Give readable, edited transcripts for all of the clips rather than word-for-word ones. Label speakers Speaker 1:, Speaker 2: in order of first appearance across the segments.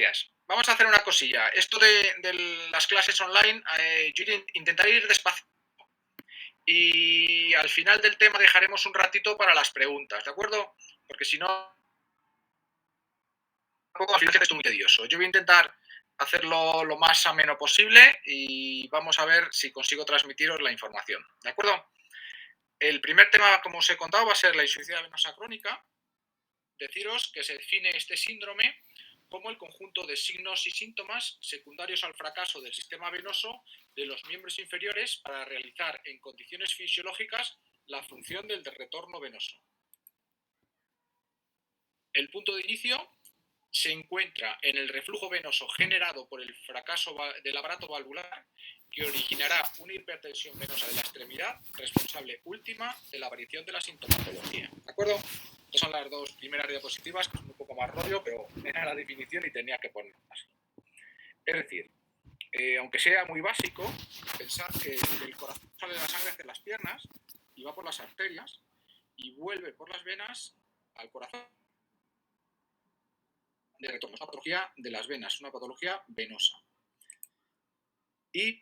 Speaker 1: Gracias. Vamos a hacer una cosilla. Esto de las clases online, yo intentaré ir despacio. Y al final del tema dejaremos un ratito para las preguntas, ¿de acuerdo? Porque si no, al final es muy tedioso. Yo voy a intentar hacerlo lo más ameno posible y vamos a ver si consigo transmitiros la información, ¿de acuerdo? El primer tema, como os he contado, va a ser la insuficiencia venosa crónica. Deciros que se define este síndrome como el conjunto de signos y síntomas secundarios al fracaso del sistema venoso de los miembros inferiores para realizar en condiciones fisiológicas la función del retorno venoso. El punto de inicio se encuentra en el reflujo venoso generado por el fracaso del aparato valvular, que originará una hipertensión venosa de la extremidad, responsable última de la aparición de la sintomatología. ¿De acuerdo? Estas son las dos primeras diapositivas, que son un poco más rollo, pero era la definición y tenía que ponerlo así. Es decir, aunque sea muy básico, pensad que del corazón sale la sangre hacia las piernas y va por las arterias y vuelve por las venas al corazón de retorno. Es una patología de las venas, una patología venosa. Y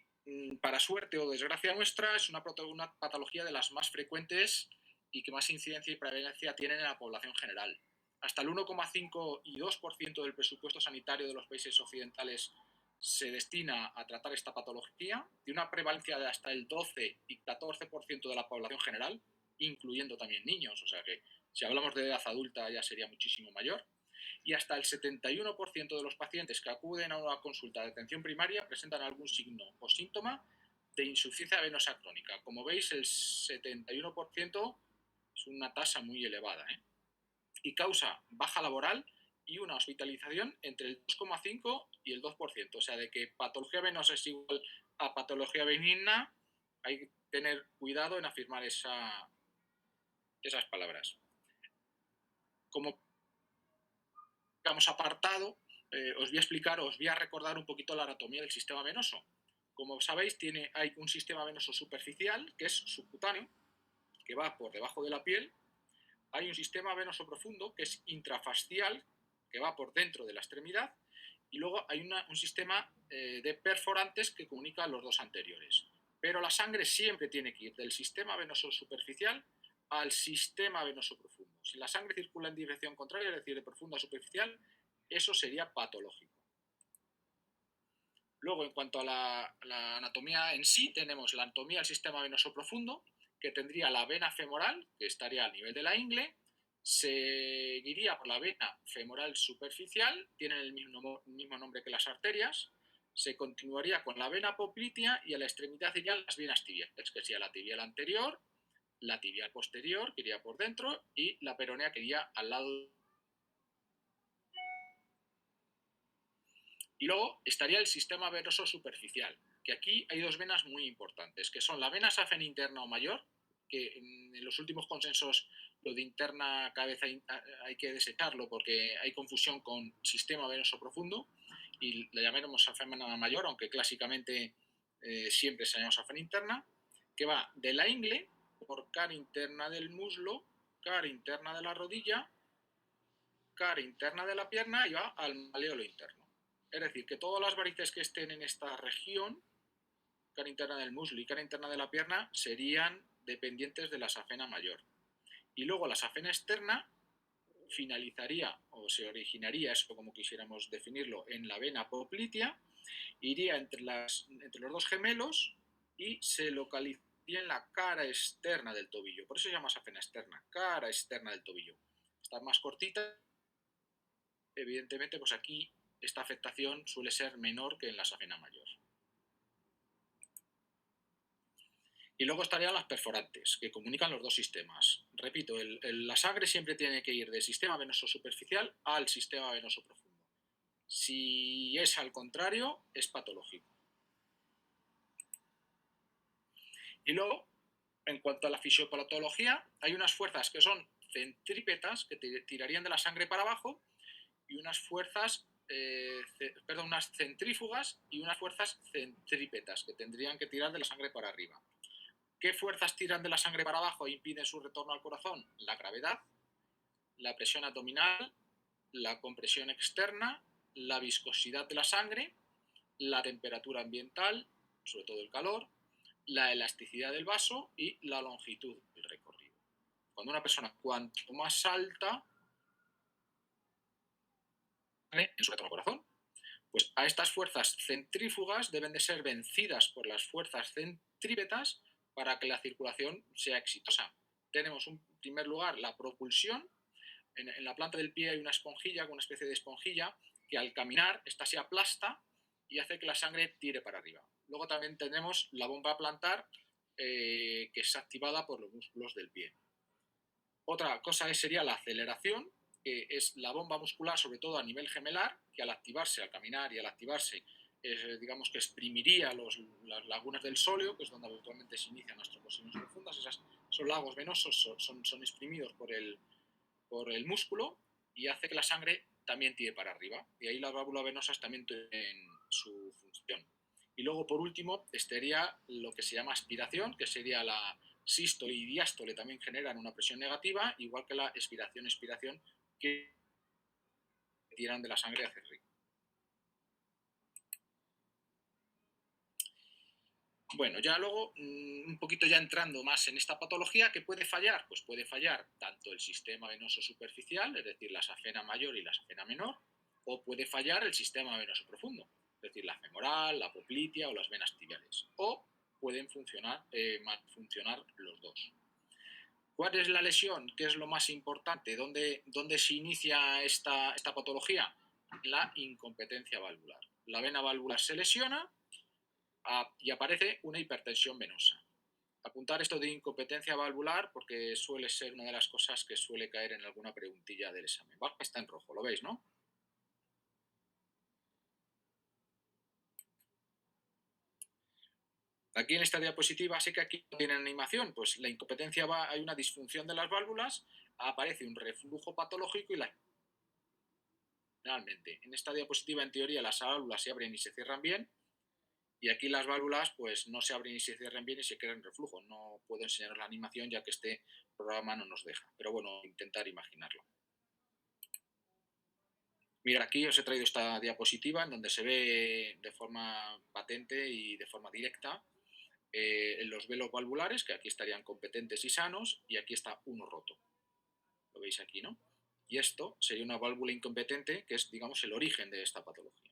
Speaker 1: para suerte o desgracia nuestra, es una patología de las más frecuentes y que más incidencia y prevalencia tienen en la población general. Hasta el 1,5 y 2% del presupuesto sanitario de los países occidentales se destina a tratar esta patología, de una prevalencia de hasta el 12 y 14% de la población general, incluyendo también niños, o sea que si hablamos de edad adulta ya sería muchísimo mayor. Y hasta el 71% de los pacientes que acuden a una consulta de atención primaria presentan algún signo o síntoma de insuficiencia venosa crónica. Como veis, el 71% es una tasa muy elevada, y causa baja laboral y una hospitalización entre el 2,5 y el 2%. O sea, de que patología venosa es igual a patología benigna, hay que tener cuidado en afirmar esas palabras. Como apartado, os voy a recordar un poquito la anatomía del sistema venoso. Como sabéis, hay un sistema venoso superficial, que es subcutáneo, que va por debajo de la piel. Hay un sistema venoso profundo, que es intrafascial, que va por dentro de la extremidad. Y luego hay un sistema de perforantes que comunica los dos anteriores. Pero la sangre siempre tiene que ir del sistema venoso superficial al sistema venoso profundo. Si la sangre circula en dirección contraria, es decir, de profunda a superficial, eso sería patológico. Luego, en cuanto a la anatomía en sí, tenemos la anatomía del sistema venoso profundo, que tendría la vena femoral, que estaría al nivel de la ingle, seguiría por la vena femoral superficial, tienen el mismo nombre que las arterias, se continuaría con la vena poplitea y a la extremidad irían las venas tibiales, que sería la tibial anterior, la tibial posterior, que iría por dentro, y la peronea, que iría al lado. Y luego estaría el sistema venoso superficial, que aquí hay dos venas muy importantes, que son la vena safena interna o mayor, que en los últimos consensos lo de interna cada vez hay que desecharlo porque hay confusión con sistema venoso profundo y la llamaremos safena mayor, aunque clásicamente siempre se llama safena interna, que va de la ingle por cara interna del muslo, cara interna de la rodilla, cara interna de la pierna y va al maléolo interno. Es decir, que todas las varices que estén en esta región, cara interna del muslo y cara interna de la pierna, serían dependientes de la safena mayor. Y luego la safena externa finalizaría o se originaría, eso como quisiéramos definirlo, en la vena poplitea, iría entre los dos gemelos y se localizaría en la cara externa del tobillo. Por eso se llama safena externa, cara externa del tobillo. Está más cortita. Evidentemente, pues aquí esta afectación suele ser menor que en la safena mayor. Y luego estarían las perforantes, que comunican los dos sistemas. Repito, la sangre siempre tiene que ir del sistema venoso superficial al sistema venoso profundo. Si es al contrario, es patológico. Y luego, en cuanto a la fisiopatología, hay unas fuerzas que son centrípetas, que tirarían de la sangre para abajo, y unas unas centrífugas y unas fuerzas centrípetas, que tendrían que tirar de la sangre para arriba. ¿Qué fuerzas tiran de la sangre para abajo e impiden su retorno al corazón? La gravedad, la presión abdominal, la compresión externa, la viscosidad de la sangre, la temperatura ambiental, sobre todo el calor, la elasticidad del vaso y la longitud del recorrido. Cuando una persona cuanto más alta en su retorno al corazón, pues a estas fuerzas centrífugas deben de ser vencidas por las fuerzas centrípetas para que la circulación sea exitosa. Tenemos en primer lugar la propulsión. En la planta del pie hay una esponjilla, una especie de esponjilla, que al caminar esta se aplasta y hace que la sangre tire para arriba. Luego también tenemos la bomba plantar, que es activada por los músculos del pie. Otra cosa sería la aceleración, que es la bomba muscular, sobre todo a nivel gemelar, que al activarse, al caminar y al activarse, digamos que exprimiría las lagunas del sóleo, que es donde habitualmente se inician las trombosis profundas. Esos lagos venosos son exprimidos por el músculo y hace que la sangre también tire para arriba. Y ahí las válvulas venosas también tienen su función. Y luego, por último, estaría lo que se llama aspiración, que sería la sístole y diástole, también generan una presión negativa, igual que la expiración, que tiran de la sangre hacia arriba. Bueno, ya luego, un poquito ya entrando más en esta patología, ¿qué puede fallar? Pues puede fallar tanto el sistema venoso superficial, es decir, la safena mayor y la safena menor, o puede fallar el sistema venoso profundo, es decir, la femoral, la poplitea o las venas tibiales, o pueden funcionar los dos. ¿Cuál es la lesión? ¿Qué es lo más importante? ¿Dónde se inicia esta patología? La incompetencia valvular. La vena valvular se lesiona y aparece una hipertensión venosa. Apuntar esto de incompetencia valvular porque suele ser una de las cosas que suele caer en alguna preguntilla del examen. ¿Vale? Está en rojo, ¿lo veis, no? Aquí en esta diapositiva, sé que aquí no tienen animación, pues la incompetencia hay una disfunción de las válvulas, aparece un reflujo patológico y finalmente, en esta diapositiva, en teoría, las válvulas se abren y se cierran bien, y aquí las válvulas pues no se abren y se cierran bien y se crean reflujo. No puedo enseñaros la animación ya que este programa no nos deja, pero bueno, intentar imaginarlo. Mira, aquí os he traído esta diapositiva en donde se ve de forma patente y de forma directa los velos valvulares, que aquí estarían competentes y sanos, y aquí está uno roto. Lo veis aquí, ¿no? Y esto sería una válvula incompetente, que es, digamos, el origen de esta patología.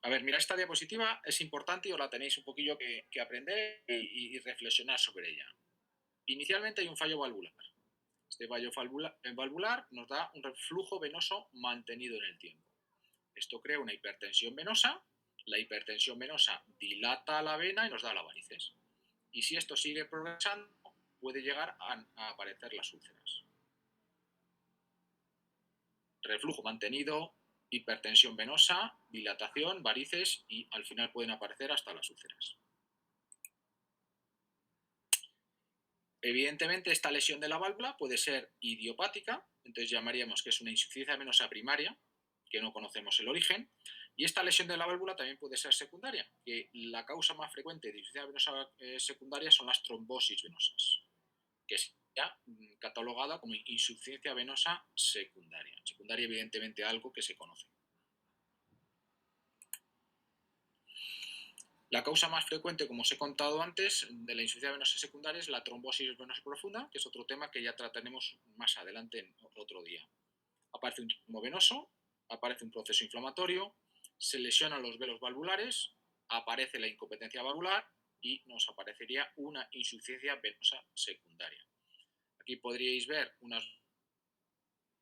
Speaker 1: A ver, mira, esta diapositiva es importante y os la tenéis un poquillo que aprender y reflexionar sobre ella. Inicialmente hay un fallo valvular. Este fallo valvular nos da un reflujo venoso mantenido en el tiempo. Esto crea una hipertensión venosa. La hipertensión venosa dilata la vena y nos da la varices. Y si esto sigue progresando, puede llegar a aparecer las úlceras. Reflujo mantenido, hipertensión venosa, dilatación, varices y al final pueden aparecer hasta las úlceras. Evidentemente, esta lesión de la válvula puede ser idiopática, entonces llamaríamos que es una insuficiencia venosa primaria, que no conocemos el origen, y esta lesión de la válvula también puede ser secundaria, que la causa más frecuente de insuficiencia venosa secundaria son las trombosis venosas, que es ya catalogada como insuficiencia venosa secundaria. Secundaria, evidentemente, algo que se conoce. La causa más frecuente, como os he contado antes, de la insuficiencia venosa secundaria es la trombosis venosa profunda, que es otro tema que ya trataremos más adelante en otro día. Aparece un trombo venoso, aparece un proceso inflamatorio, se lesionan los velos valvulares, aparece la incompetencia valvular y nos aparecería una insuficiencia venosa secundaria. Aquí podríais ver unas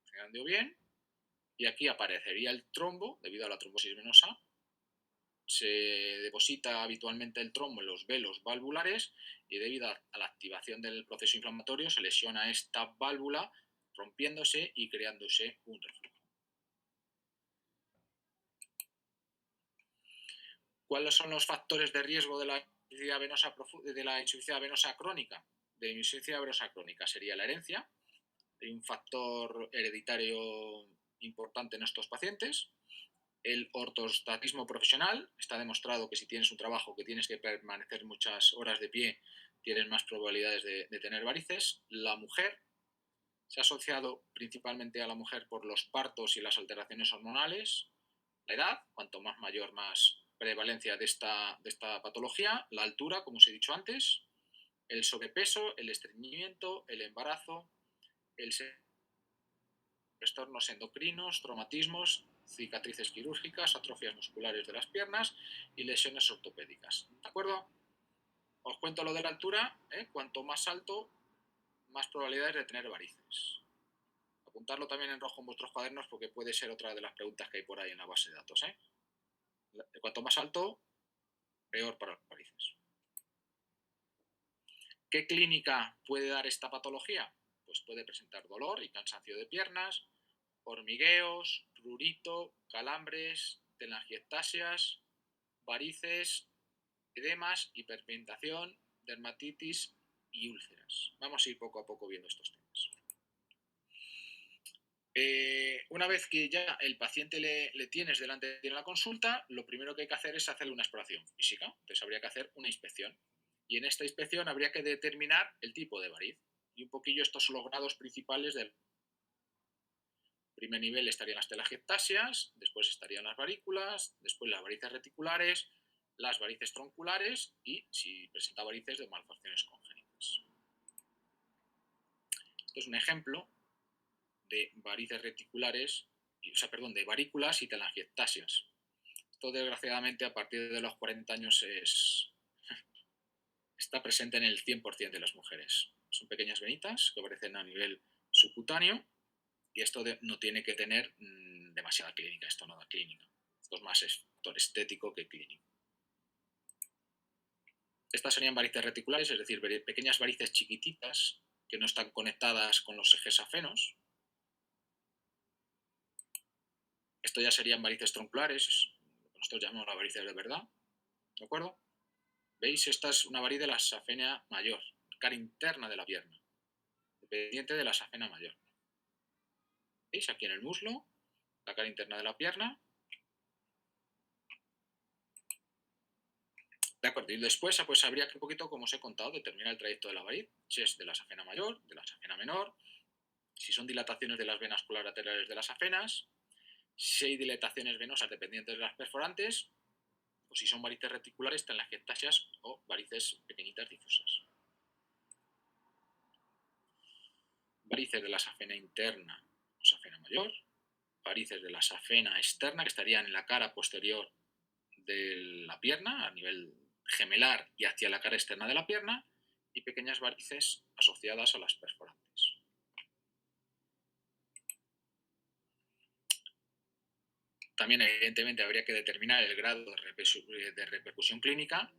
Speaker 1: funcionando bien y aquí aparecería el trombo debido a la trombosis venosa. Se deposita habitualmente el trombo en los velos valvulares y debido a la activación del proceso inflamatorio se lesiona esta válvula rompiéndose y creándose un reflujo. ¿Cuáles son los factores de riesgo de la insuficiencia venosa crónica? De insuficiencia venosa crónica sería la herencia, hay un factor hereditario importante en estos pacientes. El ortostatismo profesional, está demostrado que si tienes un trabajo que tienes que permanecer muchas horas de pie, tienes más probabilidades de tener varices. La mujer, Se ha asociado principalmente a la mujer por los partos y las alteraciones hormonales, la edad, cuanto más mayor, más prevalencia de esta patología, la altura, como os he dicho antes, el sobrepeso, el estreñimiento, el embarazo, el trastornos endocrinos, traumatismos, cicatrices quirúrgicas, atrofias musculares de las piernas y lesiones ortopédicas. ¿De acuerdo? Os cuento lo de la altura. Cuanto más alto, más probabilidades de tener varices. Apuntarlo también en rojo en vuestros cuadernos porque puede ser otra de las preguntas que hay por ahí en la base de datos. Cuanto más alto, peor para las varices. ¿Qué clínica puede dar esta patología? Pues puede presentar dolor y cansancio de piernas, hormigueos, prurito, calambres, telangiectasias, varices, edemas, hiperpigmentación, dermatitis y úlceras. Vamos a ir poco a poco viendo estos temas. Una vez que ya el paciente le tienes delante de la consulta, lo primero que hay que hacer es hacerle una exploración física. Entonces habría que hacer una inspección. Y en esta inspección habría que determinar el tipo de variz. Y un poquillo estos son los grados principales del primer nivel. Estarían las telangiectasias, después estarían las varículas, después las varices reticulares, las varices tronculares y si presenta varices de malformaciones congénitas. Esto es un ejemplo de varices reticulares, de varículas y telangiectasias. Esto desgraciadamente a partir de los 40 años está presente en el 100% de las mujeres. Son pequeñas venitas que aparecen a nivel subcutáneo y esto no tiene que tener demasiada clínica, esto no da clínica. Esto es más sector estético que clínico. Estas serían varices reticulares, es decir, pequeñas varices chiquititas que no están conectadas con los ejes afenos. Esto ya serían varices tronculares, lo que nosotros llamamos las varices de verdad. ¿De acuerdo? ¿Veis? Esta es una variz de la safena mayor, cara interna de la pierna, dependiente de la safena mayor. ¿Veis? Aquí en el muslo, la cara interna de la pierna. De acuerdo, y después pues habría que un poquito, como os he contado, determinar el trayecto de la variz, si es de la safena mayor, de la safena menor, si son dilataciones de las venas colaterales de las safenas, si hay dilataciones venosas dependientes de las perforantes, o si son varices reticulares, telangiectasias o varices pequeñitas difusas. Varices de la safena interna o safena mayor, varices de la safena externa, que estarían en la cara posterior de la pierna, a nivel gemelar y hacia la cara externa de la pierna, y pequeñas varices asociadas a las perforantes. También, evidentemente, habría que determinar el grado de repercusión clínica.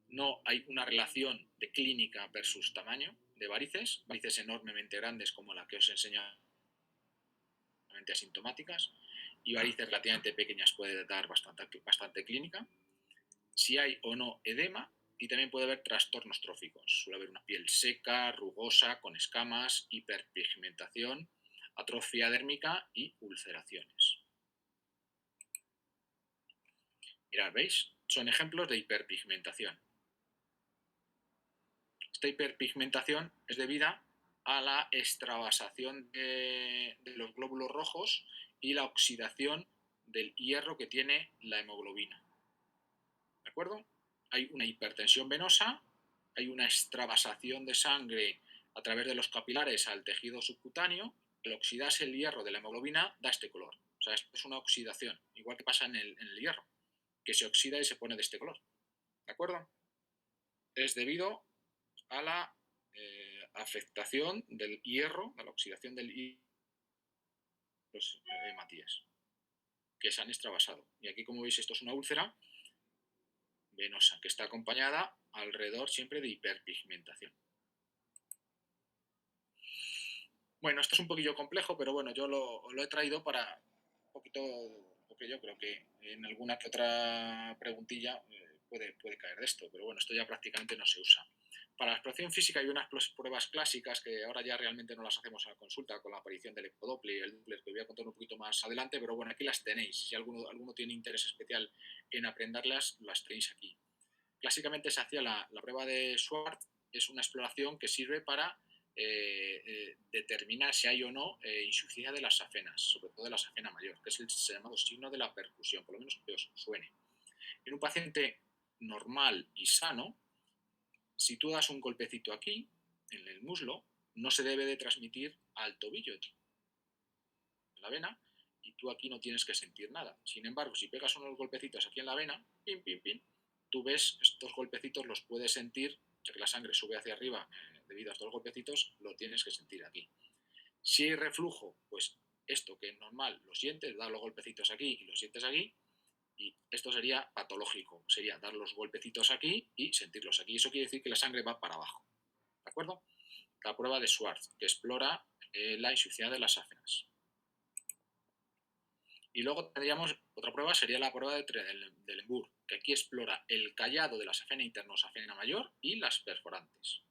Speaker 1: No hay una relación de clínica versus tamaño de varices. Varices enormemente grandes, como la que os enseño, asintomáticas, y varices relativamente pequeñas puede dar bastante clínica. Si hay o no edema, y también puede haber trastornos tróficos. Suele haber una piel seca, rugosa, con escamas, hiperpigmentación, atrofia dérmica y ulceraciones. Mirad, ¿veis? Son ejemplos de hiperpigmentación. Esta hiperpigmentación es debida a la extravasación de los glóbulos rojos y la oxidación del hierro que tiene la hemoglobina. ¿De acuerdo? Hay una hipertensión venosa, hay una extravasación de sangre a través de los capilares al tejido subcutáneo. Al oxidarse el hierro de la hemoglobina da este color. O sea, esto es una oxidación, igual que pasa en el hierro, que se oxida y se pone de este color. ¿De acuerdo? Es debido a la afectación del hierro, a la oxidación del hierro, los hematíes, que se han extravasado. Y aquí, como veis, esto es una úlcera venosa, que está acompañada alrededor siempre de hiperpigmentación. Bueno, esto es un poquillo complejo, pero bueno, yo lo he traído para un poquito, porque yo creo que en alguna que otra preguntilla puede caer de esto, pero bueno, esto ya prácticamente no se usa. Para la exploración física hay unas pruebas clásicas que ahora ya realmente no las hacemos a la consulta con la aparición del ecodoppler y el Doppler, que voy a contar un poquito más adelante, pero bueno, aquí las tenéis. Si alguno tiene interés especial en aprenderlas, las tenéis aquí. Clásicamente se hacía la prueba de Schwartz, es una exploración que sirve para determinar si hay o no insuficiencia de las safenas, sobre todo de la safena mayor, que es el llamado signo de la percusión, por lo menos que os suene. En un paciente normal y sano, si tú das un golpecito aquí, en el muslo, no se debe de transmitir al tobillo, en la vena, y tú aquí no tienes que sentir nada. Sin embargo, si pegas unos golpecitos aquí en la vena, pim, pim, pim, tú ves estos golpecitos, los puedes sentir, ya que la sangre sube hacia arriba debido a estos golpecitos, lo tienes que sentir aquí. Si hay reflujo, pues esto que es normal, lo sientes, das los golpecitos aquí y lo sientes aquí, y esto sería patológico, sería dar los golpecitos aquí y sentirlos aquí. Eso quiere decir que la sangre va para abajo. ¿De acuerdo? La prueba de Schwartz, que explora la insuficiencia de las safenas. Y luego tendríamos otra prueba, sería la prueba de Trendelenburg, que aquí explora el callado de la safena interna o safena mayor y las perforantes.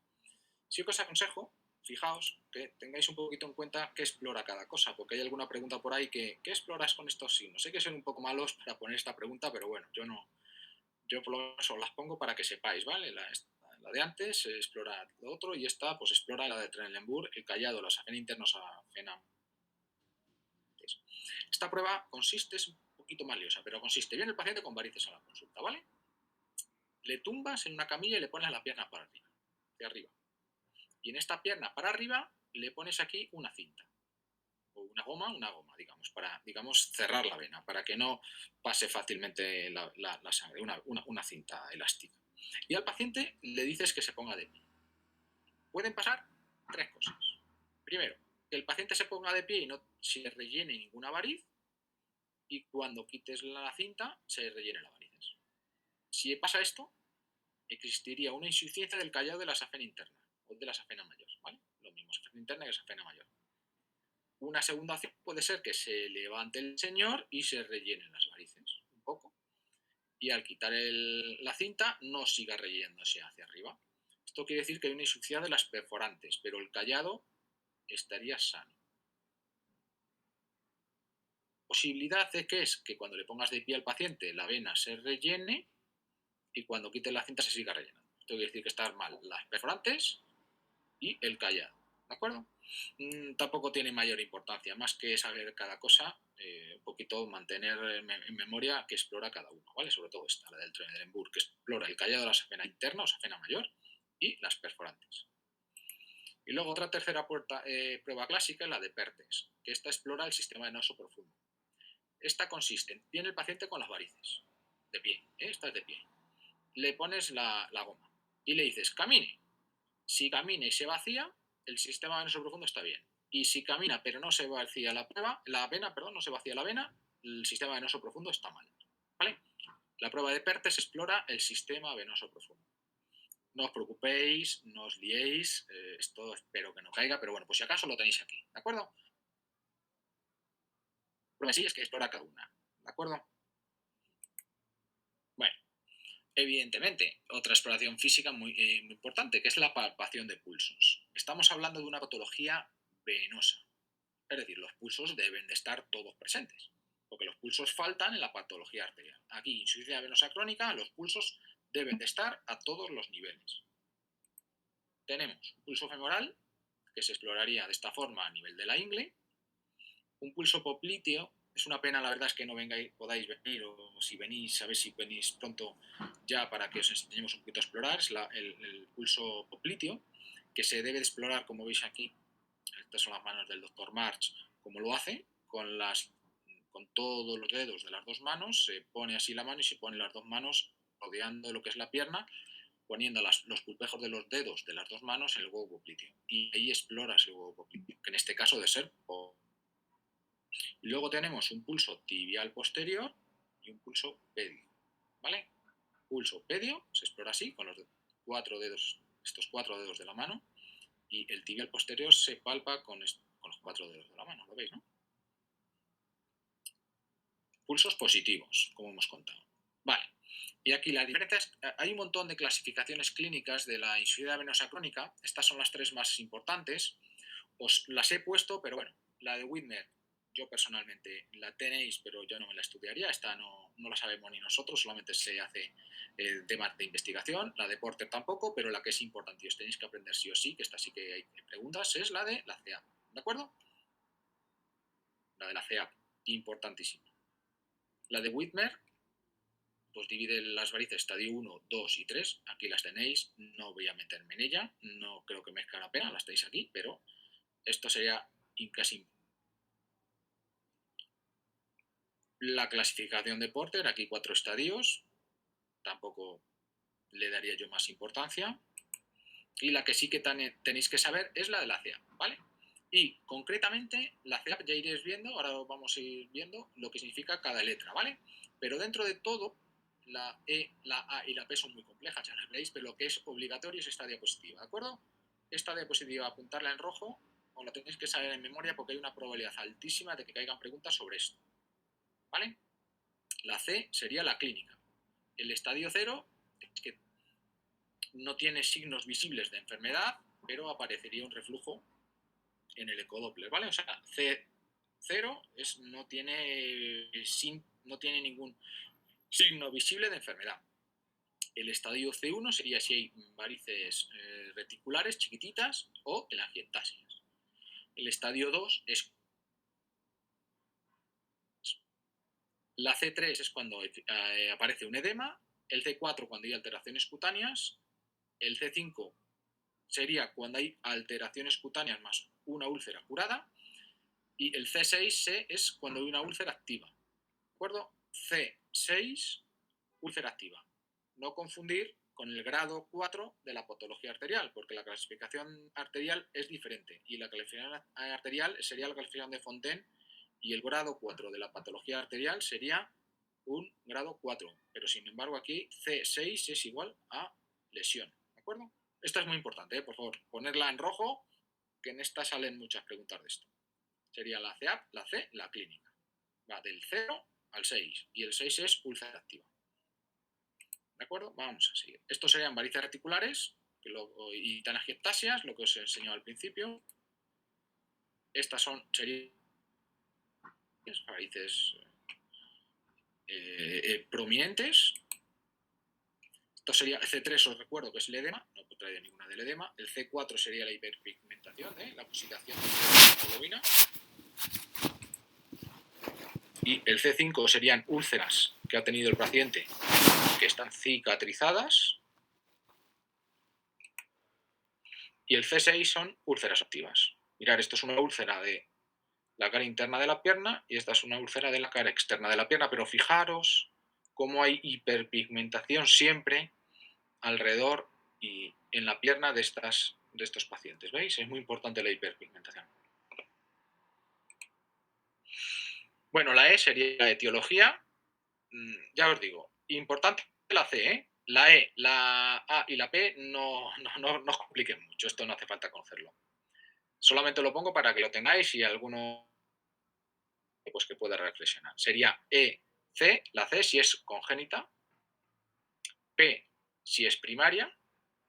Speaker 1: Sí que os aconsejo, fijaos, que tengáis un poquito en cuenta qué explora cada cosa, porque hay alguna pregunta por ahí que ¿qué exploras con estos signos? Sé que son un poco malos para poner esta pregunta, pero bueno, yo por lo menos os las pongo para que sepáis, ¿vale? La de antes explora lo otro y esta pues explora la de Trendelenburg, el callado, la safena interna o safena. Esta prueba consiste, es un poquito más liosa, pero consiste, viene el paciente con varices a la consulta, ¿vale? Le tumbas en una camilla y le pones la pierna para arriba, de arriba. Y en esta pierna para arriba le pones aquí una cinta, o una goma, digamos, para, digamos, cerrar la vena, para que no pase fácilmente la sangre, una cinta elástica. Y al paciente le dices que se ponga de pie. Pueden pasar tres cosas. Primero, que el paciente se ponga de pie y no se rellene ninguna variz, y cuando quites la cinta se rellene la varices. Si pasa esto, existiría una insuficiencia del callado de la safena interna o de la safena mayor, ¿vale? Lo mismo, safena interna que safena mayor. Una segunda opción puede ser que se levante el señor y se rellenen las varices un poco. Y al quitar la cinta no siga rellenándose hacia arriba. Esto quiere decir que hay una insuficiencia de las perforantes, pero el callado estaría sano. Posibilidad de que es que cuando le pongas de pie al paciente la vena se rellene y cuando quites la cinta se siga rellenando. Esto quiere decir que están mal las perforantes y el callado. ¿De acuerdo? Tampoco tiene mayor importancia, más que saber cada cosa, un poquito mantener en memoria que explora cada uno, ¿vale? Sobre todo esta, la del Trendelenburg, que explora el callado de la safena interna o safena mayor y las perforantes. Y luego otra tercera prueba clásica es la de Perthes, que esta explora el sistema venoso profundo. Esta consiste en, viene el paciente con las varices, de pie, esta es de pie. Le pones la goma y le dices, camine. Si camina y se vacía, el sistema venoso profundo está bien. Y si camina pero no se vacía la vena, no se vacía la vena, el sistema venoso profundo está mal. ¿Vale? La prueba de Perthes explora el sistema venoso profundo. No os preocupéis, no os liéis, esto espero que no caiga, pero bueno, pues si acaso lo tenéis aquí, ¿de acuerdo? La prueba sí es que explora cada una, ¿de acuerdo? Bueno, evidentemente, otra exploración física muy importante, que es la palpación de pulsos. Estamos hablando de una patología venosa, es decir, los pulsos deben de estar todos presentes, porque los pulsos faltan en la patología arterial. Aquí, insuficiencia venosa crónica, los pulsos deben de estar a todos los niveles. Tenemos un pulso femoral, que se exploraría de esta forma a nivel de la ingle, un pulso popliteo. Es una pena, la verdad, es que no podáis venir, o si venís, a ver si venís pronto ya para que os enseñemos un poquito a explorar. Es el pulso popliteo, que se debe de explorar, como veis aquí. Estas son las manos del doctor March, como lo hace, con todos los dedos de las dos manos, se pone así la mano y se pone las dos manos rodeando lo que es la pierna, poniendo los pulpejos de los dedos de las dos manos en el huevo popliteo. Y ahí exploras el huevo popliteo, que en este caso debe ser. Y luego tenemos un pulso tibial posterior y un pulso pedio, ¿vale? Pulso pedio se explora así, con los estos cuatro dedos de la mano, y el tibial posterior se palpa con los cuatro dedos de la mano, ¿lo veis, no? Pulsos positivos, como hemos contado. Vale, y aquí la diferencia es, hay un montón de clasificaciones clínicas de la insuficiencia venosa crónica. Estas son las tres más importantes. Os las he puesto, pero bueno, la de Whitmer yo personalmente la tenéis, pero yo no me la estudiaría. Esta no la sabemos ni nosotros, solamente se hace temas de investigación. La de Porter tampoco, pero la que es importante y os tenéis que aprender sí o sí, que esta sí que hay preguntas, es la de la CEAP. ¿De acuerdo? La de la CEAP, importantísima. La de Whitmer, pues divide las varices estadio 1, 2 y 3. Aquí las tenéis, no voy a meterme en ella, no creo que merezca la pena, las tenéis aquí, pero esto sería casi. La clasificación de Porter, aquí 4 estadios, tampoco le daría yo más importancia. Y la que sí que tenéis que saber es la de la CEAP, ¿vale? Y concretamente, la CEAP ya iréis viendo, ahora vamos a ir viendo lo que significa cada letra, ¿vale? Pero dentro de todo, la E, la A y la P son muy complejas, ya las veréis, pero lo que es obligatorio es esta diapositiva, ¿de acuerdo? Esta diapositiva, apuntarla en rojo, os la tenéis que saber en memoria porque hay una probabilidad altísima de que caigan preguntas sobre esto, ¿vale? La C sería la clínica. El estadio 0 es que no tiene signos visibles de enfermedad, pero aparecería un reflujo en el ecodoppler, ¿vale? O sea, C0 no tiene ningún signo visible de enfermedad. El estadio C1 sería si hay varices reticulares chiquititas o telangiectasias. El estadio 2 es la C3 es cuando aparece un edema, el C4 cuando hay alteraciones cutáneas, el C5 sería cuando hay alteraciones cutáneas más una úlcera curada, y el C6 es cuando hay una úlcera activa. ¿De acuerdo? C6, úlcera activa. No confundir con el grado 4 de la patología arterial, porque la clasificación arterial es diferente, y la clasificación arterial sería la clasificación de Fontaine, y el grado 4 de la patología arterial sería un grado 4, pero sin embargo aquí C6 es igual a lesión, ¿de acuerdo? Esto es muy importante, por favor, ponerla en rojo, que en esta salen muchas preguntas de esto. Sería la CEAP, la C, la clínica. Va del 0 al 6, y el 6 es úlcera activa. ¿De acuerdo? Vamos a seguir. Estos serían varices reticulares y telangiectasias, lo que os he enseñado al principio. Estas serían varices prominentes. Esto sería el C3, os recuerdo que es el edema, no traía ninguna del edema. El C4 sería la hiperpigmentación, la oxidación de la hemoglobina. Y el C5 serían úlceras que ha tenido el paciente que están cicatrizadas. Y el C6 son úlceras activas. Mirad, esto es una úlcera de la cara interna de la pierna y esta es una úlcera de la cara externa de la pierna, pero fijaros cómo hay hiperpigmentación siempre alrededor y en la pierna de estos pacientes. ¿Veis? Es muy importante la hiperpigmentación. Bueno, la E sería la etiología. Ya os digo, importante la C, ¿eh? La E, la A y la P no os compliquen mucho, esto no hace falta conocerlo. Solamente lo pongo para que lo tengáis y alguno pues que pueda reflexionar. Sería E, C, la C si es congénita, P si es primaria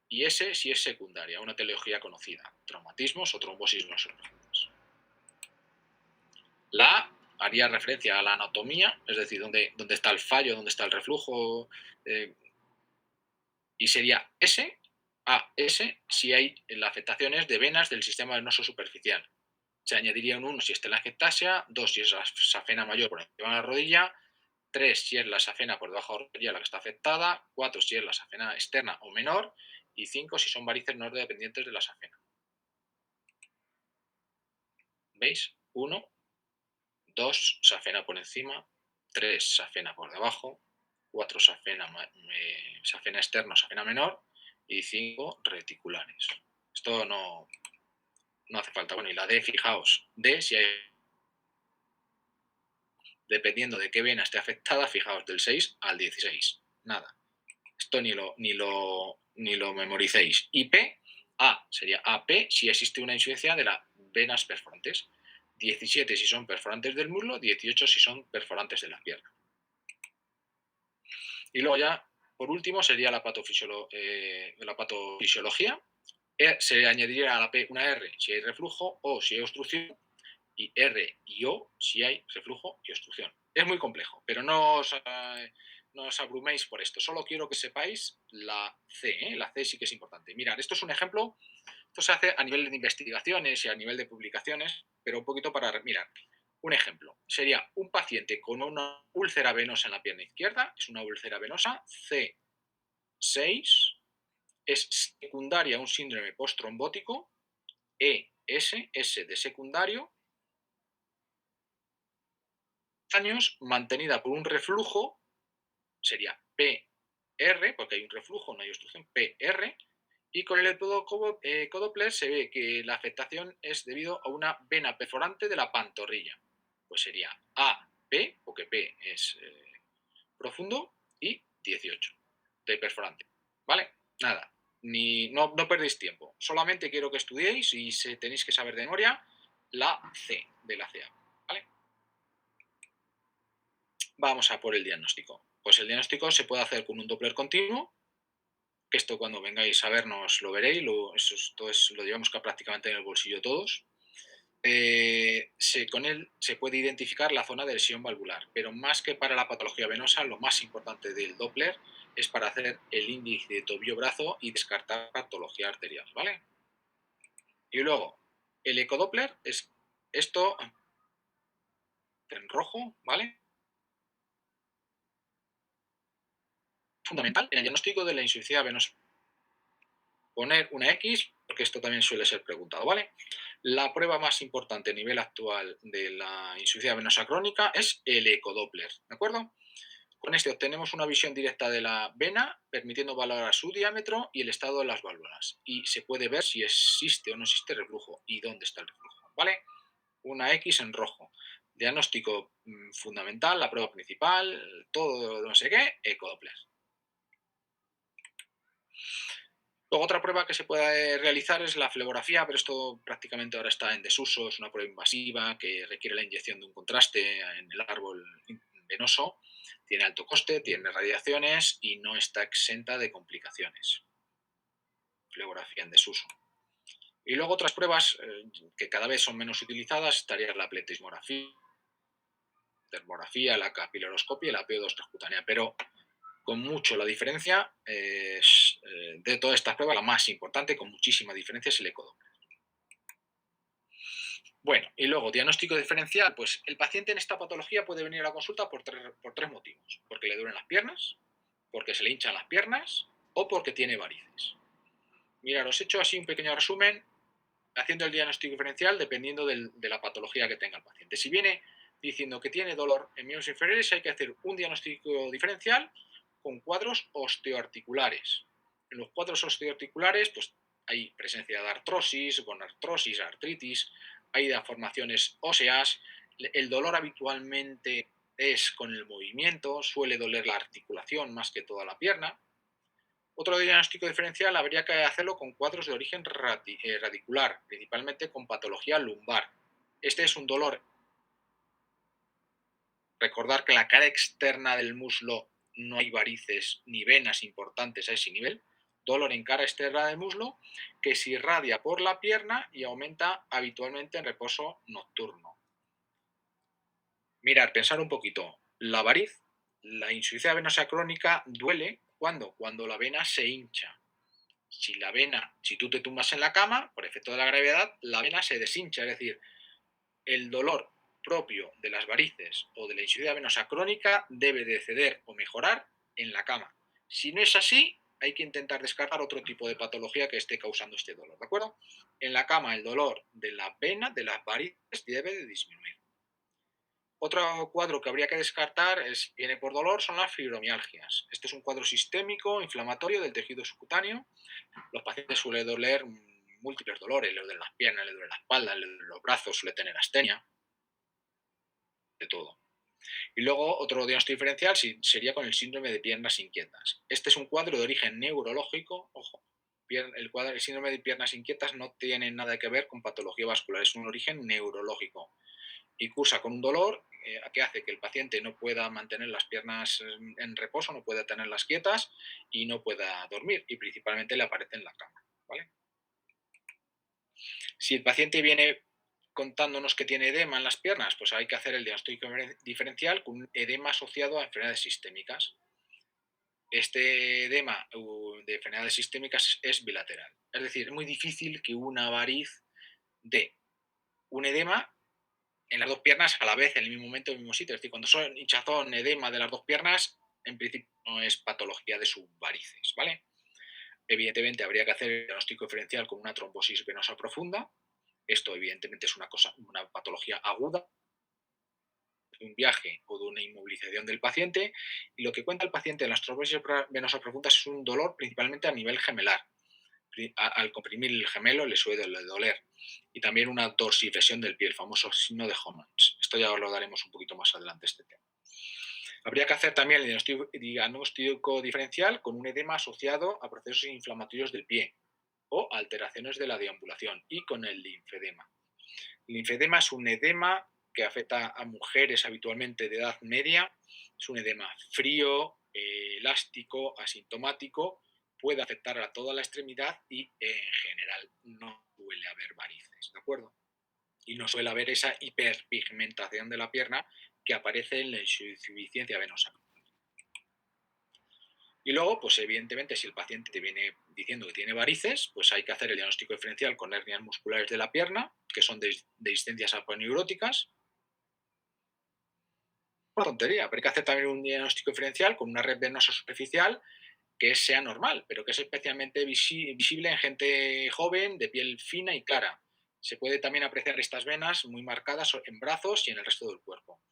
Speaker 1: y S si es secundaria, una etiología conocida, traumatismos o trombosis no profundas. La A haría referencia a la anatomía, es decir, dónde está el fallo, dónde está el reflujo, y sería S, si hay las afectaciones de venas del sistema venoso superficial. Se añadiría un 1 si es telangiectasia, 2 si es la safena mayor por encima de la rodilla, 3 si es la safena por debajo de la rodilla la que está afectada, 4 si es la safena externa o menor, y 5 si son varices no dependientes de la safena. ¿Veis? 1, 2, safena por encima, 3, safena por debajo, 4, safena externa o safena menor, y 5, reticulares. Esto no hace falta. Bueno, y la D, fijaos, D si hay, dependiendo de qué vena esté afectada, fijaos, del 6 al 16. Nada. Esto ni lo memoricéis. Y P, A, sería AP si existe una insuficiencia de las venas perforantes. 17 si son perforantes del muslo, 18 si son perforantes de la pierna. Y luego ya, por último, sería la patofisiología. Se le añadiría a la P una R si hay reflujo o si hay obstrucción, y R y O si hay reflujo y obstrucción. Es muy complejo, pero no os abruméis por esto. Solo quiero que sepáis la C. La C sí que es importante. Mirad, esto es un ejemplo. Esto se hace a nivel de investigaciones y a nivel de publicaciones, pero un poquito para mirar. Un ejemplo sería un paciente con una úlcera venosa en la pierna izquierda, es una úlcera venosa C6, es secundaria a un síndrome postrombótico, S de secundario, años, mantenida por un reflujo, sería PR, porque hay un reflujo, no hay obstrucción, PR, y con el ecodoppler se ve que la afectación es debido a una vena perforante de la pantorrilla. Pues sería AP, porque P es profundo, y 18 de perforante. ¿Vale? Nada, no perdéis tiempo. Solamente quiero que estudiéis y tenéis que saber de memoria la C de la CA. ¿Vale? Vamos a por el diagnóstico. Pues el diagnóstico se puede hacer con un Doppler continuo, que esto cuando vengáis a vernos lo veréis, lo llevamos prácticamente en el bolsillo todos. Con él se puede identificar la zona de lesión valvular, pero más que para la patología venosa, lo más importante del Doppler es para hacer el índice de tobillo-brazo y descartar patología arterial, ¿vale? Y luego, el ecodoppler es esto en rojo, ¿vale? Fundamental en el diagnóstico de la insuficiencia venosa. Poner una X, porque esto también suele ser preguntado, ¿vale? La prueba más importante a nivel actual de la insuficiencia venosa crónica es el ecodoppler, ¿de acuerdo? Con este obtenemos una visión directa de la vena, permitiendo valorar su diámetro y el estado de las válvulas. Y se puede ver si existe o no existe reflujo y dónde está el reflujo, ¿vale? Una X en rojo. Diagnóstico fundamental, la prueba principal, todo no sé qué, ecodoppler. Luego otra prueba que se puede realizar es la flebografía, pero esto prácticamente ahora está en desuso, es una prueba invasiva que requiere la inyección de un contraste en el árbol venoso, tiene alto coste, tiene radiaciones y no está exenta de complicaciones. Flebografía en desuso. Y luego otras pruebas que cada vez son menos utilizadas estaría la pletismografía, termografía, la capilaroscopia y la PO2 transcutánea, pero con mucho la diferencia de todas estas pruebas, la más importante, con muchísima diferencia, es el ecodoppler. Bueno, y luego, diagnóstico diferencial, pues el paciente en esta patología puede venir a la consulta por tres motivos. Porque le duelen las piernas, porque se le hinchan las piernas o porque tiene varices. Mirad, os he hecho así un pequeño resumen haciendo el diagnóstico diferencial dependiendo de la patología que tenga el paciente. Si viene diciendo que tiene dolor en miembros inferiores, hay que hacer un diagnóstico diferencial con cuadros osteoarticulares. En los cuadros osteoarticulares, pues hay presencia de artrosis, gonartrosis, artritis, hay deformaciones óseas. El dolor habitualmente es con el movimiento, suele doler la articulación más que toda la pierna. Otro diagnóstico diferencial habría que hacerlo con cuadros de origen radicular, principalmente con patología lumbar. Este es un dolor. Recordar que en la cara externa del muslo no hay varices ni venas importantes a ese nivel. Dolor en cara externa del muslo que se irradia por la pierna y aumenta habitualmente en reposo nocturno. Mirar, pensar un poquito. La variz, la insuficiencia venosa crónica duele cuando la vena se hincha. Si tú te tumbas en la cama, por efecto de la gravedad, la vena se deshincha, es decir, el dolor propio de las varices o de la insuficiencia venosa crónica debe de ceder o mejorar en la cama. Si no es así, hay que intentar descartar otro tipo de patología que esté causando este dolor, ¿de acuerdo? En la cama el dolor de la vena, de las varices, debe de disminuir. Otro cuadro que habría que descartar, viene por dolor, son las fibromialgias. Este es un cuadro sistémico inflamatorio del tejido subcutáneo. Los pacientes suelen doler múltiples dolores, le duelen las piernas, le duelen la espalda, le duelen los brazos, suele tener astenia, de todo. Y luego otro diagnóstico diferencial sería con el síndrome de piernas inquietas. Este es un cuadro de origen neurológico, ojo, el síndrome de piernas inquietas no tiene nada que ver con patología vascular, es un origen neurológico y cursa con un dolor que hace que el paciente no pueda mantener las piernas en reposo, no pueda tenerlas quietas y no pueda dormir y principalmente le aparece en la cama, ¿vale? Si el paciente viene contándonos que tiene edema en las piernas, pues hay que hacer el diagnóstico diferencial con un edema asociado a enfermedades sistémicas. Este edema de enfermedades sistémicas es bilateral. Es decir, es muy difícil que una variz dé un edema en las dos piernas a la vez, en el mismo momento, en el mismo sitio. Es decir, cuando son hinchazón, edema de las dos piernas, en principio no es patología de subvarices, ¿vale? Evidentemente habría que hacer el diagnóstico diferencial con una trombosis venosa profunda. Esto evidentemente es una patología aguda de un viaje o de una inmovilización del paciente, y lo que cuenta el paciente en las trombosis venosas profundas es un dolor principalmente a nivel gemelar. Al comprimir el gemelo le suele doler, y también una dorsiflexión del pie, el famoso signo de Homans. Esto ya lo daremos un poquito más adelante, este tema. Habría que hacer también el diagnóstico diferencial con un edema asociado a procesos inflamatorios del pie o alteraciones de la deambulación, y con el linfedema. El linfedema es un edema que afecta a mujeres habitualmente de edad media. Es un edema frío, elástico, asintomático, puede afectar a toda la extremidad y en general no suele haber varices, ¿de acuerdo? Y no suele haber esa hiperpigmentación de la pierna que aparece en la insuficiencia venosa. Y luego, pues evidentemente, si el paciente te viene diciendo que tiene varices, pues hay que hacer el diagnóstico diferencial con hernias musculares de la pierna, que son de distensias aponeuróticas. Una tontería, pero hay que hacer también un diagnóstico diferencial con una red venosa superficial que sea normal, pero que es especialmente visible en gente joven, de piel fina y clara. Se puede también apreciar estas venas muy marcadas en brazos y en el resto del cuerpo.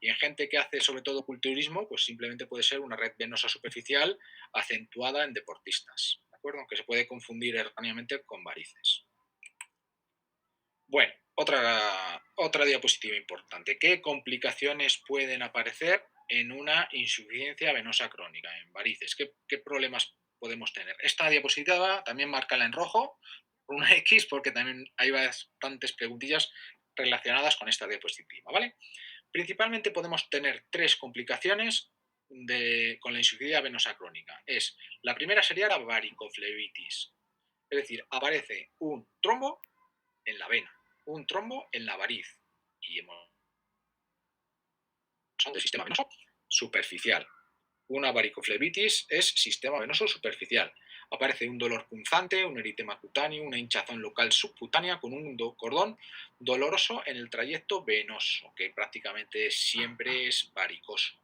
Speaker 1: Y en gente que hace sobre todo culturismo, pues simplemente puede ser una red venosa superficial acentuada en deportistas, ¿de acuerdo? Que se puede confundir erróneamente con varices. Bueno, otra diapositiva importante. ¿Qué complicaciones pueden aparecer en una insuficiencia venosa crónica, en varices? ¿Qué problemas podemos tener? Esta diapositiva también márcala en rojo, por una X, porque también hay bastantes preguntillas relacionadas con esta diapositiva, ¿vale? Principalmente podemos tener tres complicaciones con la insuficiencia venosa crónica. La primera sería la varicoflebitis, es decir, aparece un trombo en la vena, un trombo en la variz, y son del sistema venoso superficial. Una varicoflebitis es sistema venoso superficial. Aparece un dolor punzante, un eritema cutáneo, una hinchazón local subcutánea con un cordón doloroso en el trayecto venoso, que prácticamente siempre es varicoso.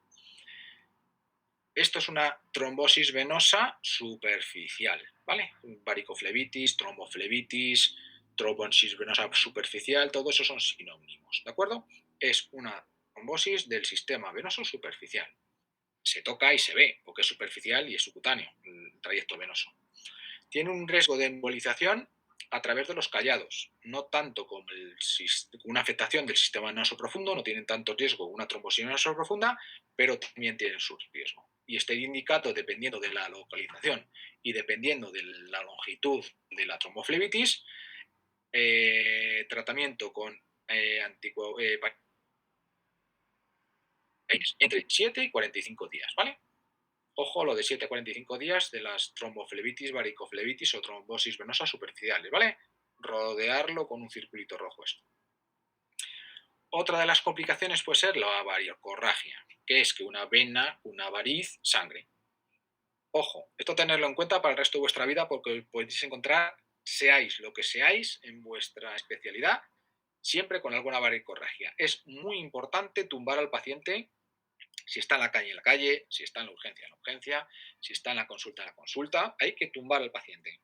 Speaker 1: Esto es una trombosis venosa superficial, ¿vale? Varicoflebitis, tromboflebitis, trombosis venosa superficial, todo eso son sinónimos, ¿de acuerdo? Es una trombosis del sistema venoso superficial. Se toca y se ve, porque es superficial y es subcutáneo el trayecto venoso. Tiene un riesgo de embolización a través de los callados, no tanto como una afectación del sistema venoso profundo, no tienen tanto riesgo una trombosis venosa profunda, pero también tienen su riesgo. Y este indicado, dependiendo de la localización y dependiendo de la longitud de la tromboflebitis, tratamiento con entre 7 y 45 días, ¿vale? Ojo, lo de 7 a 45 días de las tromboflebitis, varicoflebitis o trombosis venosas superficiales, ¿vale? Rodearlo con un circulito rojo esto. Otra de las complicaciones puede ser la varicorragia, que es que una vena, una variz, sangre. Ojo, esto tenerlo en cuenta para el resto de vuestra vida, porque podéis encontrar, seáis lo que seáis en vuestra especialidad, siempre con alguna varicorragia. Es muy importante tumbar al paciente. Si está en la calle, si está en la urgencia, si está en la consulta, hay que tumbar al paciente.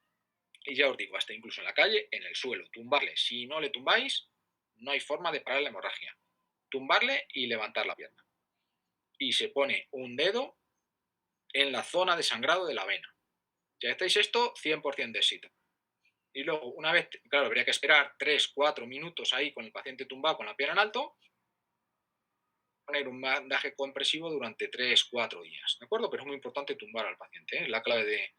Speaker 1: Y ya os digo, hasta incluso en la calle, en el suelo, tumbarle. Si no le tumbáis, no hay forma de parar la hemorragia. Tumbarle y levantar la pierna. Y se pone un dedo en la zona de sangrado de la vena. Si hacéis esto, 100% de éxito. Y luego, una vez, claro, habría que esperar 3-4 minutos ahí con el paciente tumbado con la pierna en alto, poner un bandaje compresivo durante 3-4 días, ¿de acuerdo? Pero es muy importante tumbar al paciente, ¿eh? Es la clave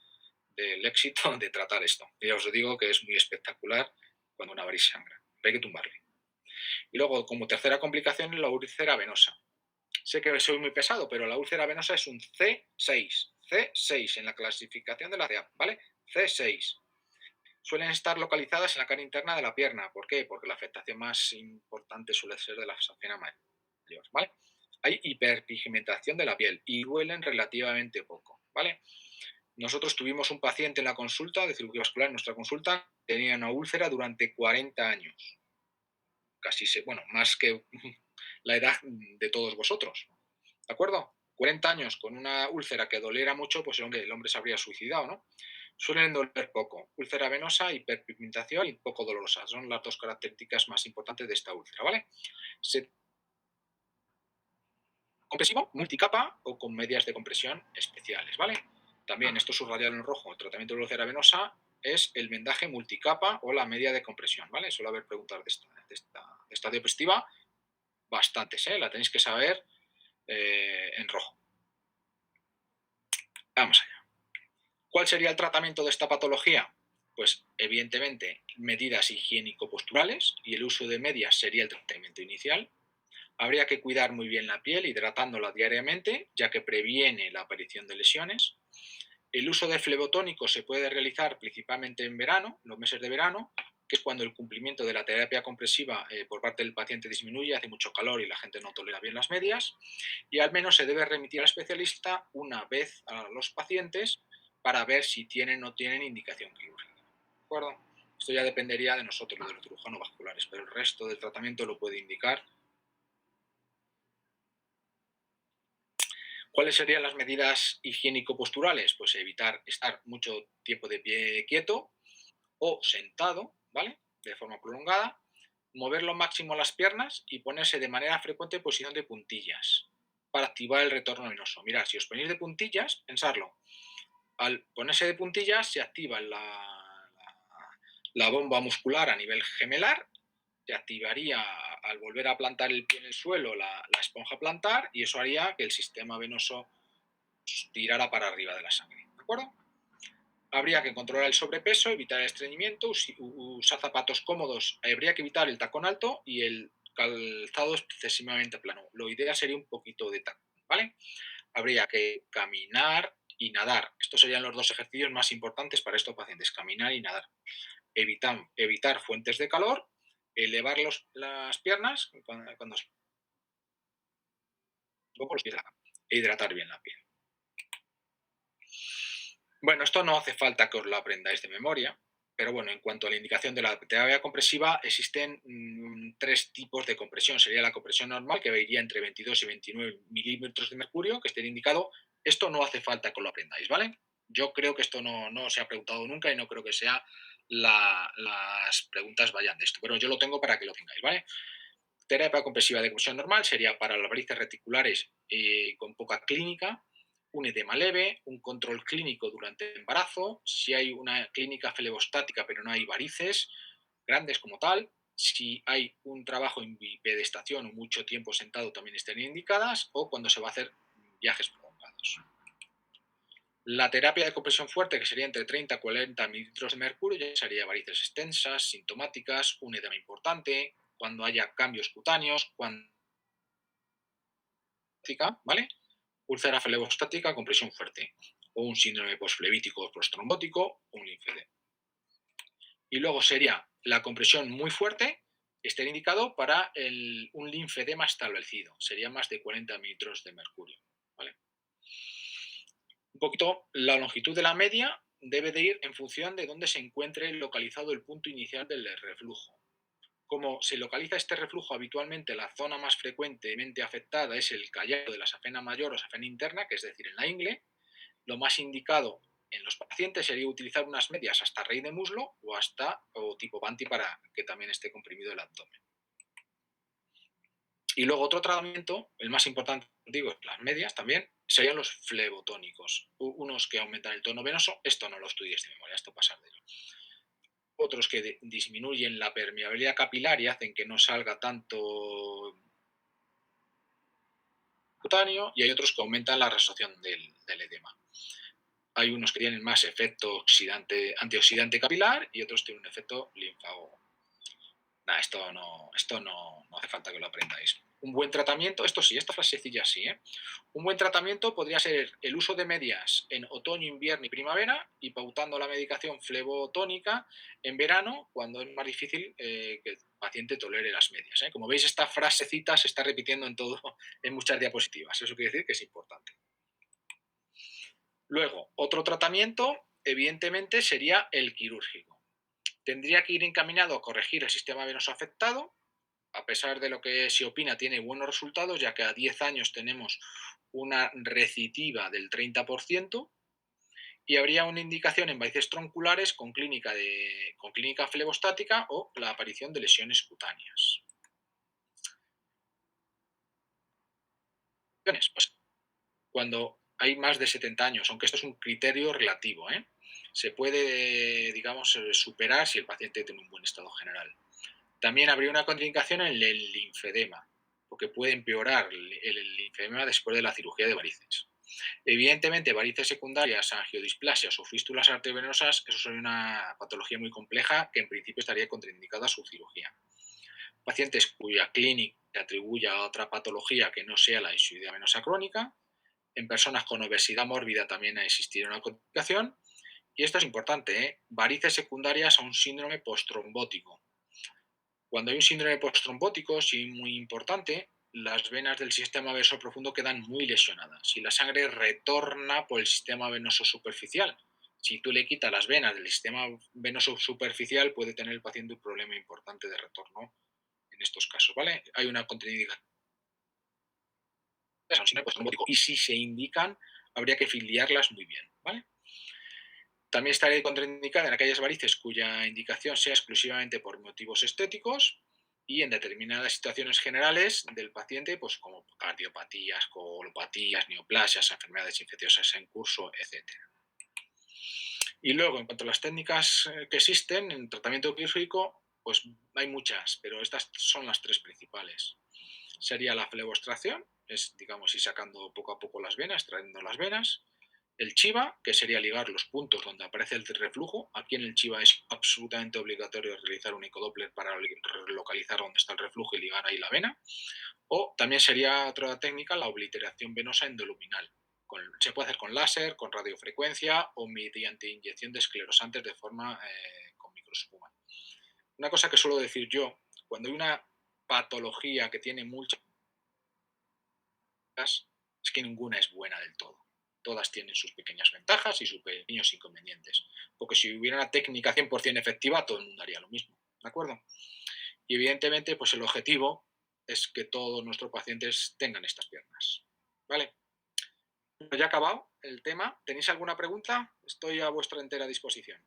Speaker 1: del éxito de tratar esto. Y ya os digo que es muy espectacular cuando una variz sangra, pero hay que tumbarle. Y luego, como tercera complicación, la úlcera venosa. Sé que soy muy pesado, pero la úlcera venosa es un C6. C6 en la clasificación de la CEA, ¿vale? C6. suelen estar localizadas en la cara interna de la pierna. ¿Por qué? Porque la afectación más importante suele ser de la safena mayor, ¿vale? Hay hiperpigmentación de la piel y duelen relativamente poco, ¿vale? Nosotros tuvimos un paciente en la consulta de cirugía vascular, en nuestra consulta, tenía una úlcera durante 40 años. Bueno, más que la edad de todos vosotros, ¿de acuerdo? 40 años con una úlcera que doliera mucho, pues el hombre se habría suicidado, ¿no? Suelen doler poco. Úlcera venosa, hiperpigmentación y poco dolorosa. Son las dos características más importantes de esta úlcera, ¿vale? Compresivo, multicapa o con medias de compresión especiales, ¿vale? También esto subrayado en rojo, el tratamiento de úlcera venosa es el vendaje multicapa o la media de compresión, ¿vale? Suele haber preguntas de esta diapositiva, bastantes, ¿eh? La tenéis que saber en rojo. Vamos allá. ¿Cuál sería el tratamiento de esta patología? Pues evidentemente medidas higiénico-posturales y el uso de medias sería el tratamiento inicial. Habría que cuidar muy bien la piel hidratándola diariamente, ya que previene la aparición de lesiones. El uso de flebotónico se puede realizar principalmente en verano, los meses de verano, que es cuando el cumplimiento de la terapia compresiva por parte del paciente disminuye, hace mucho calor y la gente no tolera bien las medias, y al menos se debe remitir al especialista una vez a los pacientes para ver si tienen o no tienen indicación quirúrgica. ¿De acuerdo? Esto ya dependería de nosotros, de los cirujanos vasculares, pero el resto del tratamiento lo puede indicar. ¿Cuáles serían las medidas higiénico-posturales? Pues evitar estar mucho tiempo de pie quieto o sentado, ¿vale? De forma prolongada, mover lo máximo las piernas y ponerse de manera frecuente en posición de puntillas para activar el retorno venoso. Mirad, si os ponéis de puntillas, pensarlo. Al ponerse de puntillas se activa la bomba muscular a nivel gemelar, se activaría al volver a plantar el pie en el suelo la esponja plantar y eso haría que el sistema venoso tirara para arriba de la sangre. ¿De acuerdo? Habría que controlar el sobrepeso, evitar el estreñimiento, usar zapatos cómodos, habría que evitar el tacón alto y el calzado excesivamente plano. Lo ideal sería un poquito de tacón, ¿vale? Habría que caminar y nadar. Estos serían los dos ejercicios más importantes para estos pacientes, caminar y nadar. Evitar fuentes de calor, elevar las piernas cuando los pies e hidratar bien la piel. Bueno, esto no hace falta que os lo aprendáis de memoria, pero bueno, en cuanto a la indicación de la terapia compresiva, existen tres tipos de compresión. Sería la compresión normal, que iría entre 22 y 29 milímetros de mercurio, que esté indicado. Esto no hace falta que lo aprendáis, ¿vale? Yo creo que esto no se ha preguntado nunca y no creo que las preguntas vayan de esto, pero yo lo tengo para que lo tengáis, ¿vale? Terapia compresiva de compresión normal sería para las varices reticulares con poca clínica, un edema leve, un control clínico durante el embarazo, si hay una clínica flebostática pero no hay varices grandes como tal, si hay un trabajo en bipedestación o mucho tiempo sentado también están indicadas, o cuando se va a hacer viajes prolongados. La terapia de compresión fuerte, que sería entre 30 y 40 mililitros de mercurio, ya sería varices extensas, sintomáticas, un edema importante, cuando haya cambios cutáneos, ¿vale? Úlcera flebostática con presión fuerte, o un síndrome posflevítico postrombótico, o un linfedema. Y luego sería la compresión muy fuerte, estaría indicado para un linfedema establecido, sería más de 40 mililitros de mercurio, ¿vale? Un poquito la longitud de la media debe de ir en función de dónde se encuentre localizado el punto inicial del reflujo. Como se localiza este reflujo habitualmente, la zona más frecuentemente afectada es el callado de la safena mayor o safena interna, que es decir, en la ingle. Lo más indicado en los pacientes sería utilizar unas medias hasta raíz de muslo o tipo Banti para que también esté comprimido el abdomen. Y luego otro tratamiento, el más importante, digo, las medias también, serían los flebotónicos. Unos que aumentan el tono venoso, esto no lo estudies de memoria, esto pasar de ello. Otros que disminuyen la permeabilidad capilar y hacen que no salga tanto cutáneo, y hay otros que aumentan la resolución del edema. Hay unos que tienen más efecto antioxidante capilar y otros tienen un efecto linfago. Esto no hace falta que lo aprendáis. Un buen tratamiento, esto sí, esta frasecilla sí, ¿eh? Un buen tratamiento podría ser el uso de medias en otoño, invierno y primavera y pautando la medicación flebotónica en verano cuando es más difícil que el paciente tolere las medias, ¿eh? Como veis, esta frasecita se está repitiendo en todo, en muchas diapositivas. Eso quiere decir que es importante. Luego, otro tratamiento, evidentemente, sería el quirúrgico. Tendría que ir encaminado a corregir el sistema venoso afectado. A pesar de lo que se opina, tiene buenos resultados, ya que a 10 años tenemos una recidiva del 30% y habría una indicación en varices tronculares con clínica flebostática o la aparición de lesiones cutáneas. Pues cuando hay más de 70 años, aunque esto es un criterio relativo, ¿eh? Se puede, digamos, superar si el paciente tiene un buen estado general. También habría una contraindicación en el linfedema, porque puede empeorar el linfedema después de la cirugía de varices. Evidentemente, varices secundarias, angiodisplasias o fístulas arteriovenosas, eso sería una patología muy compleja que en principio estaría contraindicada a su cirugía. Pacientes cuya clínica se atribuya a otra patología que no sea la insuficiencia venosa crónica. En personas con obesidad mórbida también existirá una contraindicación. Y esto es importante, ¿eh? Varices secundarias a un síndrome postrombótico. Cuando hay un síndrome postrombótico, sí, muy importante, las venas del sistema venoso profundo quedan muy lesionadas. Si la sangre retorna por el sistema venoso superficial, si tú le quitas las venas del sistema venoso superficial, puede tener el paciente un problema importante de retorno en estos casos, ¿vale? Hay una contraindicación a un síndrome postrombótico y si se indican, habría que filiarlas muy bien, ¿vale? También estaría contraindicada en aquellas varices cuya indicación sea exclusivamente por motivos estéticos y en determinadas situaciones generales del paciente, pues como cardiopatías, coagulopatía, neoplasias, enfermedades infecciosas en curso, etc. Y luego, en cuanto a las técnicas que existen en tratamiento quirúrgico, pues hay muchas, pero estas son las tres principales. Sería la fleboextracción, es, digamos, ir sacando poco a poco las venas, trayendo las venas. El chiva, que sería ligar los puntos donde aparece el reflujo. Aquí en el chiva es absolutamente obligatorio realizar un ecodoppler para localizar dónde está el reflujo y ligar ahí la vena. O también sería otra técnica la obliteración venosa endoluminal. Se puede hacer con láser, con radiofrecuencia o mediante inyección de esclerosantes de forma con microespuma. Una cosa que suelo decir yo, cuando hay una patología que tiene muchas, es que ninguna es buena del todo. Todas tienen sus pequeñas ventajas y sus pequeños inconvenientes. Porque si hubiera una técnica 100% efectiva, todo el mundo haría lo mismo. ¿De acuerdo? Y evidentemente, pues el objetivo es que todos nuestros pacientes tengan estas piernas. ¿Vale? Ya he acabado el tema. ¿Tenéis alguna pregunta? Estoy a vuestra entera disposición.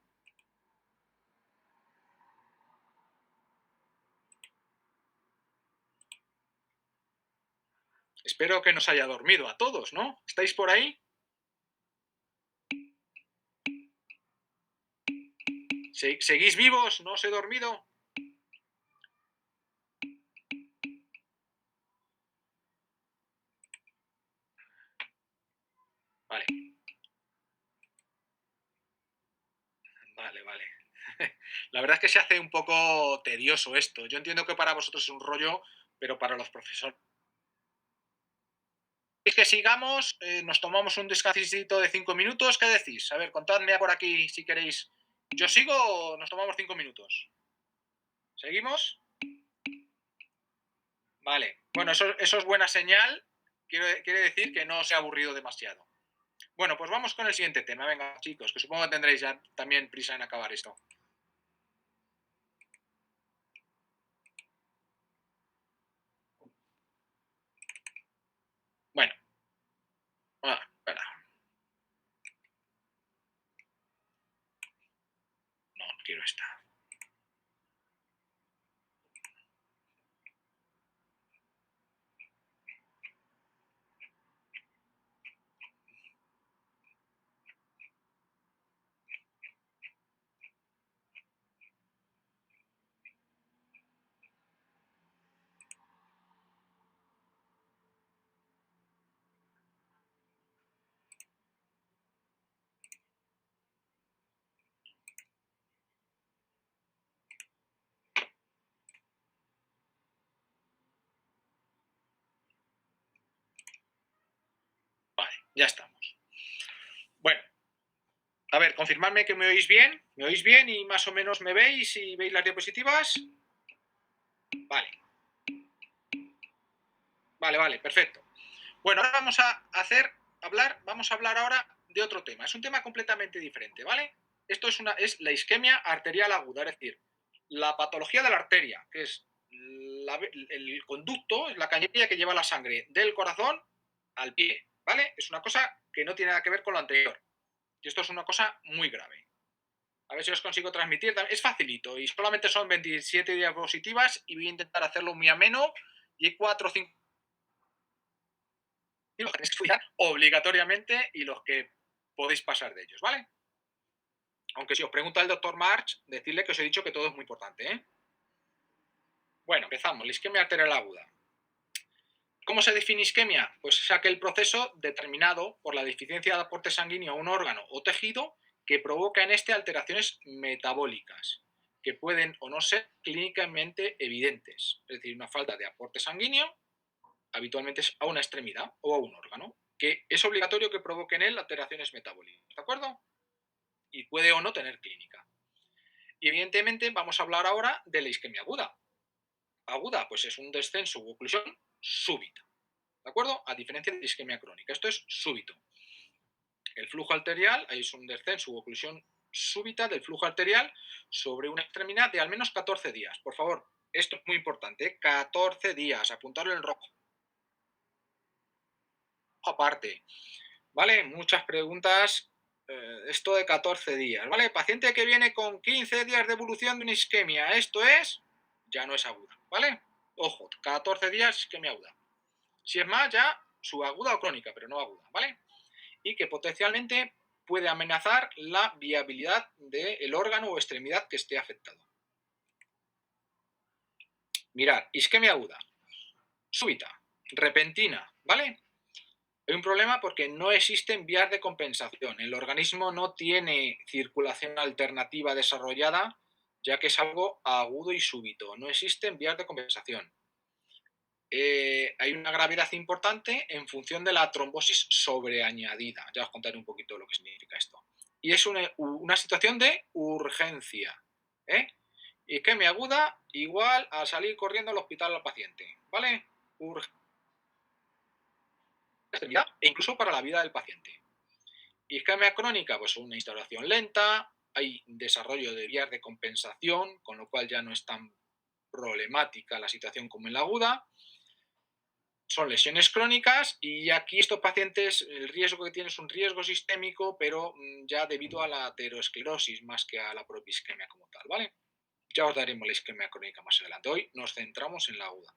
Speaker 1: Espero que nos haya dormido a todos, ¿no? ¿Estáis por ahí? ¿Seguís vivos? ¿No os he dormido? Vale. Vale. La verdad es que se hace un poco tedioso esto. Yo entiendo que para vosotros es un rollo, pero para los profesores. ¿Es que sigamos? ¿Nos tomamos un descansito de 5 minutos? ¿Qué decís? A ver, contadme por aquí si queréis. ¿Yo sigo o nos tomamos 5 minutos? ¿Seguimos? Vale. Bueno, eso es buena señal. Quiere decir que no os he aburrido demasiado. Bueno, pues vamos con el siguiente tema. Venga, chicos, que supongo que tendréis ya también prisa en acabar esto. Bueno, espera. No quiero esta. Ya estamos. Bueno, a ver, confirmadme que me oís bien. ¿Me oís bien y más o menos me veis y veis las diapositivas? Vale. Vale, perfecto. Bueno, ahora vamos a hablar ahora de otro tema. Es un tema completamente diferente, ¿vale? Esto es la isquemia arterial aguda, es decir, la patología de la arteria, que es el conducto, es la cañería que lleva la sangre del corazón al pie, ¿vale? Es una cosa que no tiene nada que ver con lo anterior. Y esto es una cosa muy grave. A ver si os consigo transmitir. Es facilito y solamente son 27 diapositivas y voy a intentar hacerlo muy ameno y hay 4 o 5 y los que tenéis que estudiar obligatoriamente y los que podéis pasar de ellos, ¿vale? Aunque si os pregunta el doctor March, decirle que os he dicho que todo es muy importante, ¿eh? Bueno, empezamos. La isquemia arterial aguda. ¿Cómo se define isquemia? Pues es aquel proceso determinado por la deficiencia de aporte sanguíneo a un órgano o tejido que provoca en este alteraciones metabólicas, que pueden o no ser clínicamente evidentes. Es decir, una falta de aporte sanguíneo habitualmente es a una extremidad o a un órgano, que es obligatorio que provoque en él alteraciones metabólicas, ¿de acuerdo? Y puede o no tener clínica. Y evidentemente vamos a hablar ahora de la isquemia aguda. Aguda, pues es un descenso u oclusión súbita, ¿de acuerdo? A diferencia de la isquemia crónica, esto es súbito. El flujo arterial, ahí es un descenso u oclusión súbita del flujo arterial sobre una extremidad de al menos 14 días. Por favor, esto es muy importante, 14 días, apuntarlo en rojo aparte. ¿Vale? Muchas preguntas. Esto de 14 días, ¿vale? Paciente que viene con 15 días de evolución de una isquemia, esto es, ya no es aguda, ¿vale? Ojo, 14 días isquemia aguda. Si es más, ya subaguda o crónica, pero no aguda, ¿vale? Y que potencialmente puede amenazar la viabilidad del órgano o extremidad que esté afectado. Mirad, isquemia aguda, súbita, repentina, ¿vale? Hay un problema porque no existen vías de compensación. El organismo no tiene circulación alternativa desarrollada, ya que es algo agudo y súbito. No existen vías de compensación. Hay una gravedad importante en función de la trombosis sobreañadida. Ya os contaré un poquito lo que significa esto. Y es una situación de urgencia. Isquemia aguda igual a salir corriendo al hospital al paciente. ¿Vale? E incluso para la vida del paciente. Isquemia crónica, pues una instalación lenta, hay desarrollo de vías de compensación, con lo cual ya no es tan problemática la situación como en la aguda. Son lesiones crónicas y aquí estos pacientes el riesgo que tienen es un riesgo sistémico, pero ya debido a la aterosclerosis más que a la propia isquemia como tal, ¿vale? Ya os daremos la isquemia crónica más adelante. Hoy nos centramos en la aguda.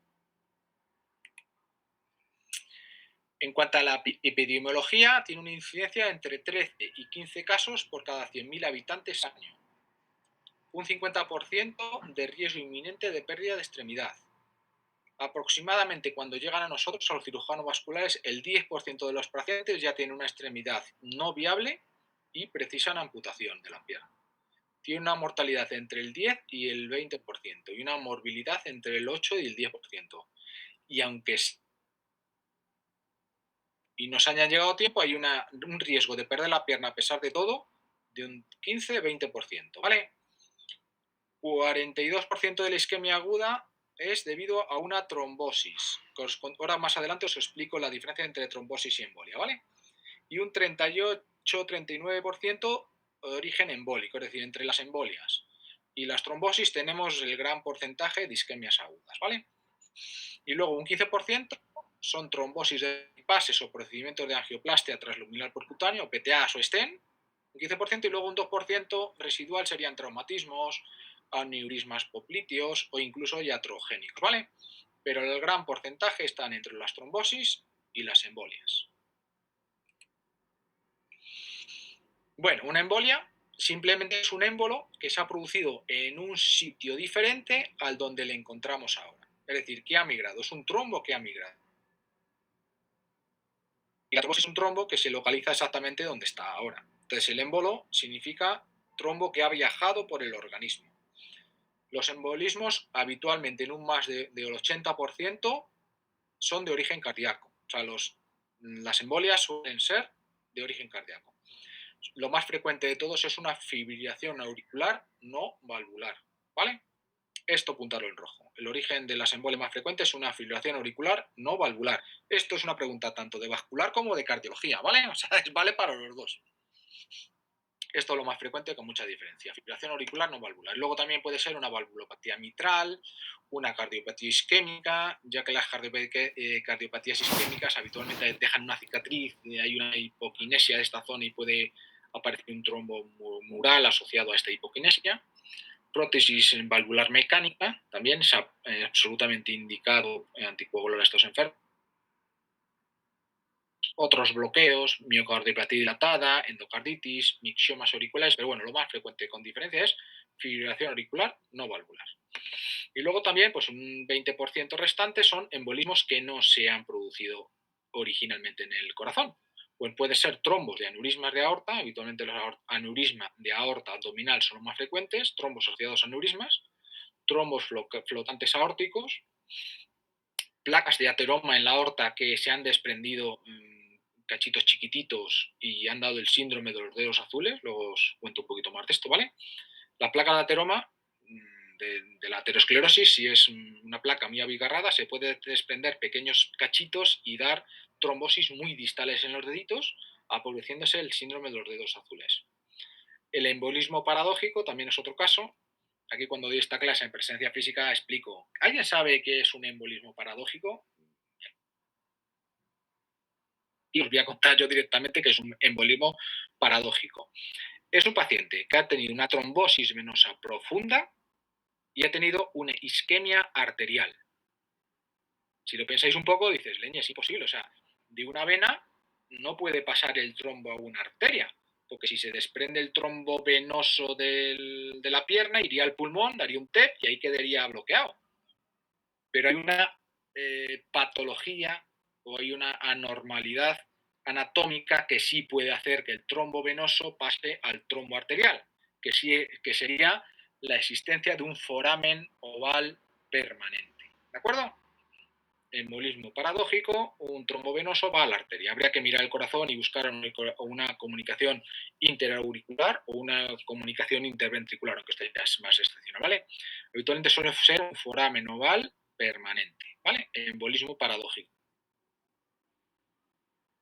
Speaker 1: En cuanto a la epidemiología, tiene una incidencia entre 13 y 15 casos por cada 100.000 habitantes año. Un 50% de riesgo inminente de pérdida de extremidad. Aproximadamente cuando llegan a nosotros, a los cirujanos vasculares, el 10% de los pacientes ya tienen una extremidad no viable y precisan amputación de la pierna. Tiene una mortalidad entre el 10 y el 20% y una morbilidad entre el 8 y el 10%. Y aunque y nos haya llegado tiempo, hay un riesgo de perder la pierna a pesar de todo de un 15-20%, ¿vale? 42% de la isquemia aguda es debido a una trombosis. Ahora más adelante os explico la diferencia entre trombosis y embolia, ¿vale? Y un 38-39% de origen embólico, es decir, entre las embolias y las trombosis tenemos el gran porcentaje de isquemias agudas, ¿vale? Y luego un 15% son trombosis de bypasses o procedimientos de angioplastia transluminal percutáneo, PTAs o STEN, un 15%, y luego un 2% residual serían traumatismos, aneurismas popliteos o incluso iatrogénicos, ¿vale? Pero el gran porcentaje están entre las trombosis y las embolias. Bueno, una embolia simplemente es un émbolo que se ha producido en un sitio diferente al donde le encontramos ahora. Es decir, que ha migrado, es un trombo que ha migrado. Y la trombosis es un trombo que se localiza exactamente donde está ahora. Entonces, el émbolo significa trombo que ha viajado por el organismo. Los embolismos habitualmente en un más del 80% son de origen cardíaco. O sea, los las embolias suelen ser de origen cardíaco. Lo más frecuente de todos es una fibrilación auricular no valvular, ¿vale? Esto apuntarlo en rojo. El origen de las embolias más frecuentes es una fibrilación auricular no valvular. Esto es una pregunta tanto de vascular como de cardiología, ¿vale? O sea, vale para los dos. Esto es lo más frecuente con mucha diferencia. Fibrilación auricular no valvular. Luego también puede ser una valvulopatía mitral, una cardiopatía isquémica, ya que las cardiopatías isquémicas habitualmente dejan una cicatriz, hay una hipoquinesia de esta zona y puede aparecer un trombo mural asociado a esta hipoquinesia. Prótesis valvular mecánica, también es absolutamente indicado anticoagular a estos enfermos. Otros bloqueos, miocardiopatía dilatada, endocarditis, mixiomas auriculares, pero bueno, lo más frecuente con diferencia es fibrilación auricular no valvular. Y luego también, pues un 20% restante son embolismos que no se han producido originalmente en el corazón. Pues puede ser trombos de aneurismas de aorta, habitualmente los aneurismas de aorta abdominal son los más frecuentes, trombos asociados a aneurismas, trombos flotantes aórticos, placas de ateroma en la aorta que se han desprendido cachitos chiquititos y han dado el síndrome de los dedos azules, luego os cuento un poquito más de esto, ¿vale? La placa de ateroma de la aterosclerosis, si es una placa muy abigarrada, se puede desprender pequeños cachitos y dar trombosis muy distales en los deditos, produciéndose el síndrome de los dedos azules. El embolismo paradójico también es otro caso. Aquí cuando doy esta clase en presencia física explico. ¿Alguien sabe qué es un embolismo paradójico? Y os voy a contar yo directamente qué es un embolismo paradójico. Es un paciente que ha tenido una trombosis venosa profunda y ha tenido una isquemia arterial. Si lo pensáis un poco, dices, leña, es imposible. O sea, de una vena no puede pasar el trombo a una arteria, porque si se desprende el trombo venoso de la pierna, iría al pulmón, daría un TEP y ahí quedaría bloqueado. Pero hay una patología o hay una anormalidad anatómica que sí puede hacer que el trombo venoso pase al trombo arterial, que sería la existencia de un foramen oval permanente. ¿De acuerdo? Embolismo paradójico, un trombo venoso va a la arteria. Habría que mirar el corazón y buscar una comunicación interauricular o una comunicación interventricular, aunque esto ya es más excepcional, ¿vale? Habitualmente suele ser un foramen oval permanente, ¿vale? Embolismo paradójico.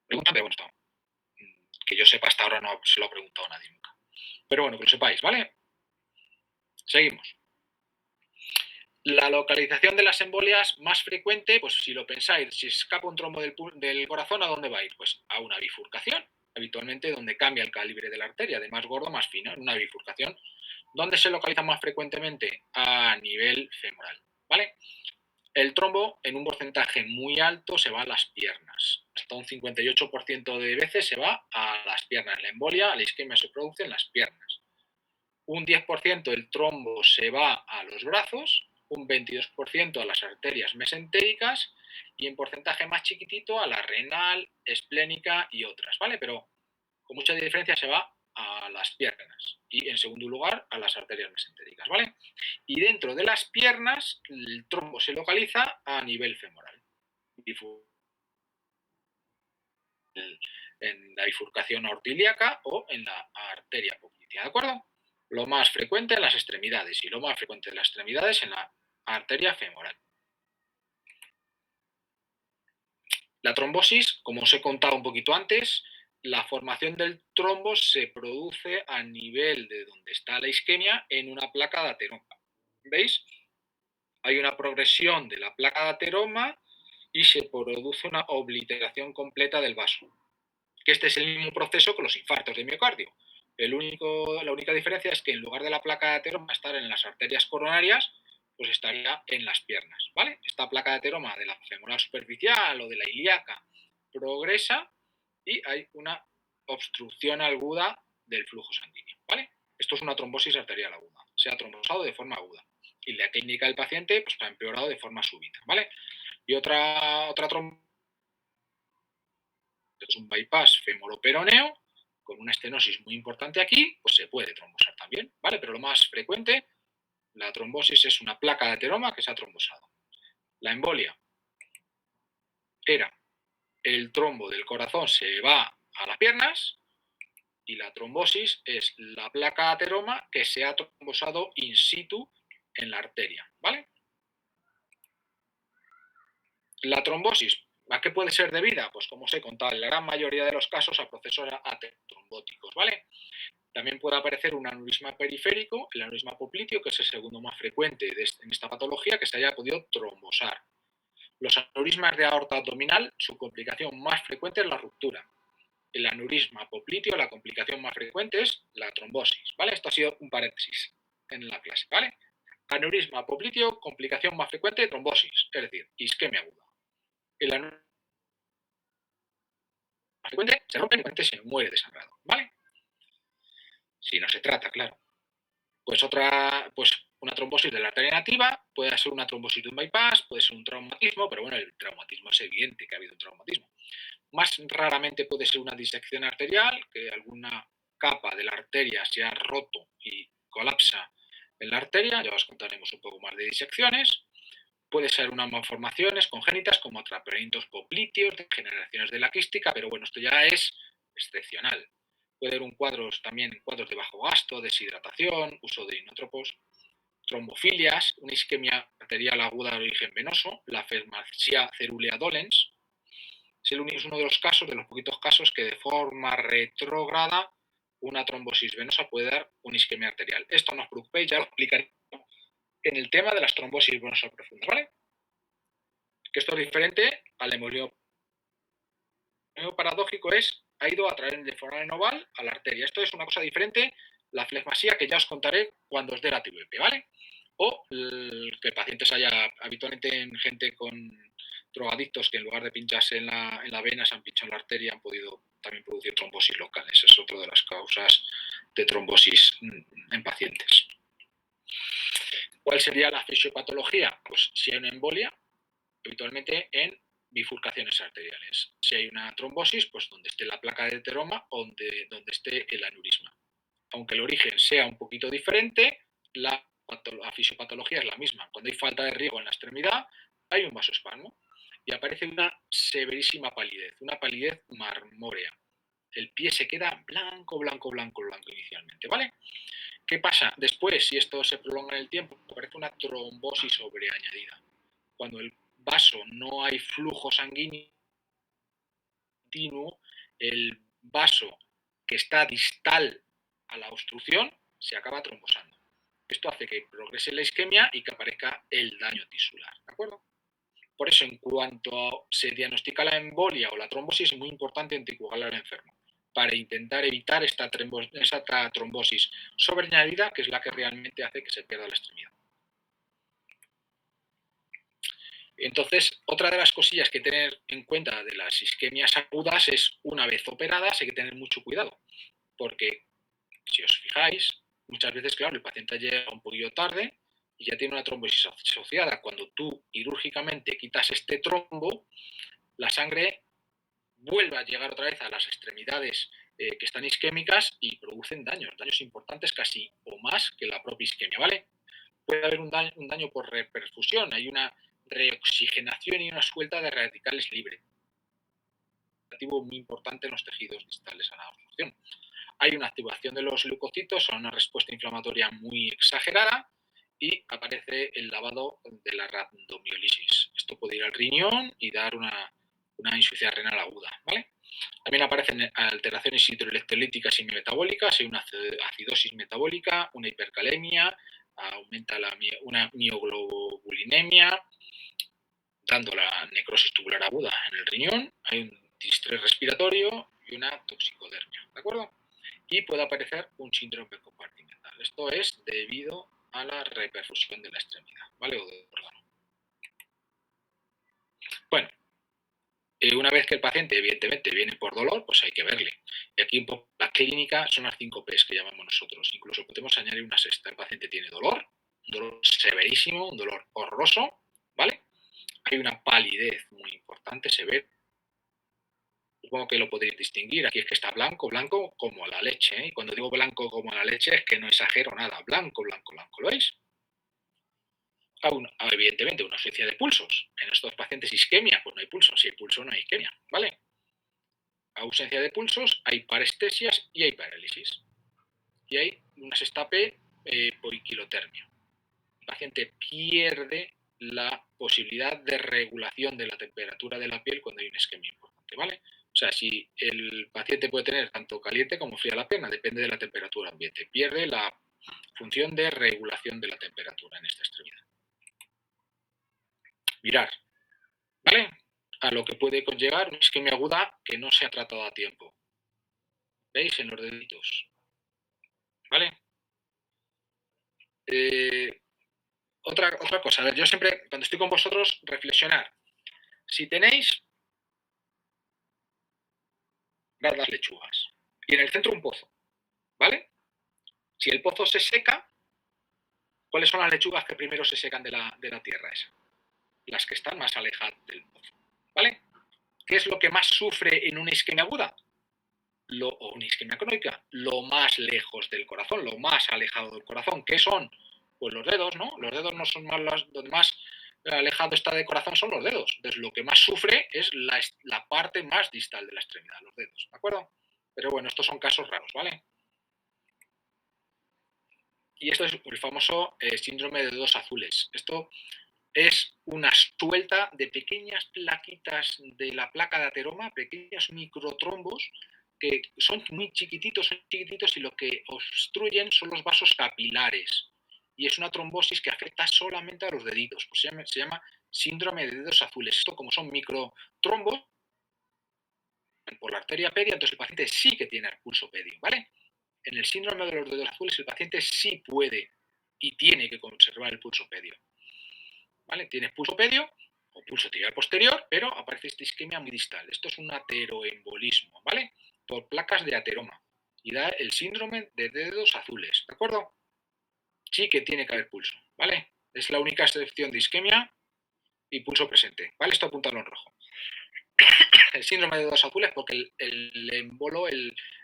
Speaker 1: Pregunta, pero bueno, que yo sepa hasta ahora no se lo ha preguntado nadie nunca. Pero bueno, que lo sepáis, ¿vale? Seguimos. La localización de las embolias más frecuente, pues si lo pensáis, si escapa un trombo del corazón, ¿a dónde va a ir? Pues a una bifurcación, habitualmente donde cambia el calibre de la arteria, de más gordo a más fino, en una bifurcación. ¿Dónde se localiza más frecuentemente? A nivel femoral, ¿vale? El trombo, en un porcentaje muy alto, se va a las piernas. Hasta un 58% de veces se va a las piernas. La embolia, la isquemia se produce en las piernas. Un 10% del trombo se va a los brazos, un 22% a las arterias mesentéricas y en porcentaje más chiquitito a la renal, esplénica y otras, ¿vale? Pero con mucha diferencia se va a las piernas y en segundo lugar a las arterias mesentéricas, ¿vale? Y dentro de las piernas el trombo se localiza a nivel femoral, en la bifurcación aortilíaca o en la arteria poplitea, ¿de acuerdo? Lo más frecuente en las extremidades y lo más frecuente en las extremidades en la arteria femoral. La trombosis, como os he contado un poquito antes, la formación del trombo se produce a nivel de donde está la isquemia en una placa de ateroma. ¿Veis? Hay una progresión de la placa de ateroma y se produce una obliteración completa del vaso. Que este es el mismo proceso que los infartos de miocardio. La única diferencia es que en lugar de la placa de ateroma estar en las arterias coronarias, pues estaría en las piernas, ¿vale? Esta placa de ateroma de la femoral superficial o de la ilíaca progresa y hay una obstrucción aguda del flujo sanguíneo, ¿vale? Esto es una trombosis arterial aguda. Se ha trombosado de forma aguda. Y la clínica del paciente pues, ha empeorado de forma súbita, ¿vale? Y otra trombosis es un bypass femoroperoneo con una estenosis muy importante aquí, pues se puede trombosar también, ¿vale? Pero lo más frecuente, la trombosis es una placa de ateroma que se ha trombosado. La embolia era el trombo del corazón se va a las piernas y la trombosis es la placa ateroma que se ha trombosado in situ en la arteria, ¿vale? La trombosis, ¿a qué puede ser debida? Pues como os he contado, en la gran mayoría de los casos a procesos aterotrombóticos, ¿vale? También puede aparecer un aneurisma periférico, el aneurisma popliteo, que es el segundo más frecuente en esta patología, que se haya podido trombosar. Los aneurismas de aorta abdominal, su complicación más frecuente es la ruptura. El aneurisma popliteo, la complicación más frecuente es la trombosis, ¿vale? Esto ha sido un paréntesis en la clase, ¿vale? Aneurisma popliteo, complicación más frecuente, trombosis, es decir, isquemia aguda. El aneurisma más frecuente se rompe y se muere desangrado, ¿vale? Si no se trata, claro. Pues una trombosis de la arteria nativa puede ser una trombosis de un bypass, puede ser un traumatismo, pero bueno, el traumatismo es evidente que ha habido un traumatismo. Más raramente puede ser una disección arterial, que alguna capa de la arteria se ha roto y colapsa en la arteria, ya os contaremos un poco más de disecciones. Puede ser unas malformaciones congénitas como atrapamientos popliteos, degeneraciones de la quística, pero bueno, esto ya es excepcional. Puede haber también cuadros de bajo gasto, deshidratación, uso de inótropos, trombofilias, una isquemia arterial aguda de origen venoso, la fibromialgia cerulea dolens. Es uno de los casos, de los poquitos casos, que de forma retrógrada una trombosis venosa puede dar una isquemia arterial. Esto no os preocupéis, ya lo explicaré en el tema de las trombosis venosas profundas, ¿vale? Que esto es diferente al hemolio paradójico ha ido a través del foramen oval a la arteria. Esto es una cosa diferente, la flegmasía, que ya os contaré cuando os dé la TVP, ¿vale? O que el paciente se haya, habitualmente en gente con drogadictos que en lugar de pincharse en la vena se han pinchado en la arteria, han podido también producir trombosis locales. Es otra de las causas de trombosis en pacientes. ¿Cuál sería la fisiopatología? Pues si hay una embolia, habitualmente en bifurcaciones arteriales. Si hay una trombosis, pues donde esté la placa de ateroma o donde esté el aneurisma. Aunque el origen sea un poquito diferente, la fisiopatología es la misma. Cuando hay falta de riego en la extremidad, hay un vasoespasmo y aparece una severísima palidez, una palidez marmórea. El pie se queda blanco, blanco, blanco, blanco inicialmente, ¿vale? ¿Qué pasa? Después, si esto se prolonga en el tiempo, aparece una trombosis sobreañadida. Cuando el vaso no hay flujo sanguíneo continuo, el vaso que está distal a la obstrucción se acaba trombosando. Esto hace que progrese la isquemia y que aparezca el daño tisular, ¿de acuerdo? Por eso, en cuanto se diagnostica la embolia o la trombosis, es muy importante anticoagular al enfermo para intentar evitar esta trombosis sobreañadida, que es la que realmente hace que se pierda la extremidad. Entonces, otra de las cosillas que tener en cuenta de las isquemias agudas es, una vez operadas, hay que tener mucho cuidado, porque si os fijáis, muchas veces, claro, el paciente llega un poquillo tarde y ya tiene una trombosis asociada. Cuando tú quirúrgicamente quitas este trombo, la sangre vuelve a llegar otra vez a las extremidades que están isquémicas y producen daños importantes, casi o más que la propia isquemia, ¿vale? Puede haber un daño por reperfusión, hay una reoxigenación y una suelta de radicales libres, muy importante en los tejidos distales a la obstrucción. Hay una activación de los leucocitos a una respuesta inflamatoria muy exagerada y aparece el lavado de la rhabdomiólisis. Esto puede ir al riñón y dar una insuficiencia renal aguda, ¿vale? También aparecen alteraciones hidroelectrolíticas y metabólicas, hay una acidosis metabólica, una hipercalemia, aumenta una mioglobulinemia, dando la necrosis tubular aguda en el riñón, hay un distrés respiratorio y una toxicodermia, ¿de acuerdo? Y puede aparecer un síndrome compartimental. Esto es debido a la reperfusión de la extremidad, ¿vale? O del órgano. Bueno, una vez que el paciente, evidentemente, viene por dolor, pues hay que verle. Y aquí un poco la clínica son las 5 P's que llamamos nosotros. Incluso podemos añadir una sexta. El paciente tiene dolor, un dolor severísimo, un dolor horroroso, ¿vale? Hay una palidez muy importante, severa. Supongo que lo podéis distinguir. Aquí es que está blanco, blanco como la leche, ¿eh? Y cuando digo blanco como la leche es que no exagero nada. Blanco, blanco, blanco. ¿Lo veis? evidentemente, una ausencia de pulsos. En estos pacientes isquemia, pues no hay pulso. Si hay pulso, no hay isquemia, ¿vale? Ausencia de pulsos, hay parestesias y hay parálisis. Y hay una estape poiquilotermia. El paciente pierde la posibilidad de regulación de la temperatura de la piel cuando hay una isquemia importante, ¿vale? O sea, si el paciente puede tener tanto caliente como fría la pierna, depende de la temperatura ambiente. Pierde la función de regulación de la temperatura en esta extremidad. Mirar, ¿vale? A lo que puede conllevar una isquemia aguda que no se ha tratado a tiempo. ¿Veis? En los deditos. ¿Vale? Otra cosa, a ver, yo siempre, cuando estoy con vosotros, reflexionar. Si tenéis las lechugas y en el centro un pozo, ¿vale? Si el pozo se seca, ¿cuáles son las lechugas que primero se secan de la tierra esa? Las que están más alejadas del pozo, ¿vale? ¿Qué es lo que más sufre en una isquemia aguda? O una isquemia crónica, lo más lejos del corazón, lo más alejado del corazón. ¿Qué son? Pues los dedos, ¿no? Los dedos no son más donde más alejado está del corazón son los dedos. Entonces lo que más sufre es la parte más distal de la extremidad, los dedos, ¿de acuerdo? Pero bueno, estos son casos raros, ¿vale? Y esto es el famoso síndrome de dedos azules. Esto es una suelta de pequeñas plaquitas de la placa de ateroma, pequeños microtrombos que son muy chiquititos y lo que obstruyen son los vasos capilares. Y es una trombosis que afecta solamente a los deditos. Pues se llama síndrome de dedos azules. Esto, como son microtrombos por la arteria pedia, entonces el paciente sí que tiene pulso pedio, ¿vale? En el síndrome de los dedos azules el paciente sí puede y tiene que conservar el pulso pedio. ¿Vale? Tienes pulso pedio o pulso tibial posterior, pero aparece esta isquemia muy distal. Esto es un ateroembolismo, ¿vale? Por placas de ateroma. Y da el síndrome de dedos azules, ¿de acuerdo? Sí que tiene que haber pulso, ¿vale? Es la única excepción de isquemia y pulso presente, ¿vale? Esto apuntado en rojo. El síndrome de dedos azules porque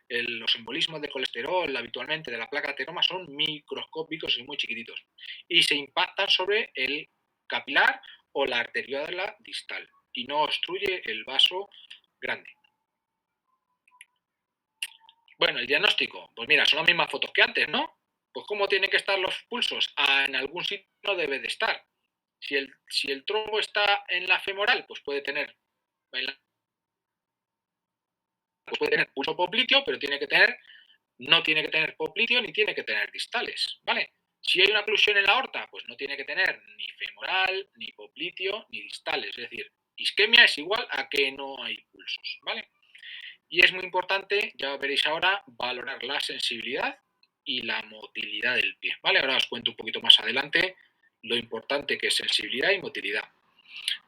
Speaker 1: los embolismos de colesterol habitualmente de la placa de ateroma son microscópicos y muy chiquititos y se impactan sobre el capilar o la arteriola distal y no obstruye el vaso grande. Bueno, el diagnóstico, pues mira, son las mismas fotos que antes, ¿no? Pues ¿cómo tienen que estar los pulsos? En algún sitio no debe de estar. Si el trombo está en la femoral, pues puede tener pulso popliteo, pero no tiene que tener popliteo ni tiene que tener distales, ¿vale? Si hay una oclusión en la aorta, pues no tiene que tener ni femoral, ni popliteo, ni distales. Es decir, isquemia es igual a que no hay pulsos, ¿vale? Y es muy importante, ya veréis ahora, valorar la sensibilidad y la motilidad del pie, ¿vale? Ahora os cuento un poquito más adelante lo importante que es sensibilidad y motilidad.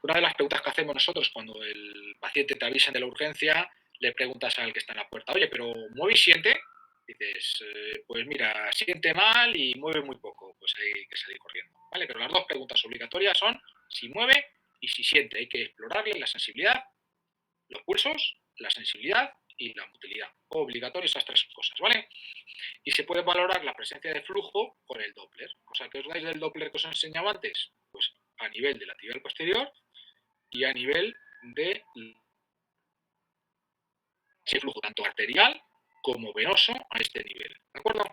Speaker 1: Una de las preguntas que hacemos nosotros cuando el paciente te avisa de la urgencia, le preguntas al que está en la puerta, oye, pero ¿mueve y siente? Dices, pues mira, siente mal y mueve muy poco, pues hay que salir corriendo, ¿vale? Pero las dos preguntas obligatorias son si mueve y si siente. Hay que explorarle la sensibilidad, los pulsos, la sensibilidad y la motilidad. Obligatorio esas tres cosas, ¿vale? Y se puede valorar la presencia de flujo con el Doppler. O sea, ¿qué os dais del Doppler que os he enseñado antes? Pues a nivel de la tibial posterior y a nivel de ese flujo tanto arterial como venoso a este nivel, ¿de acuerdo?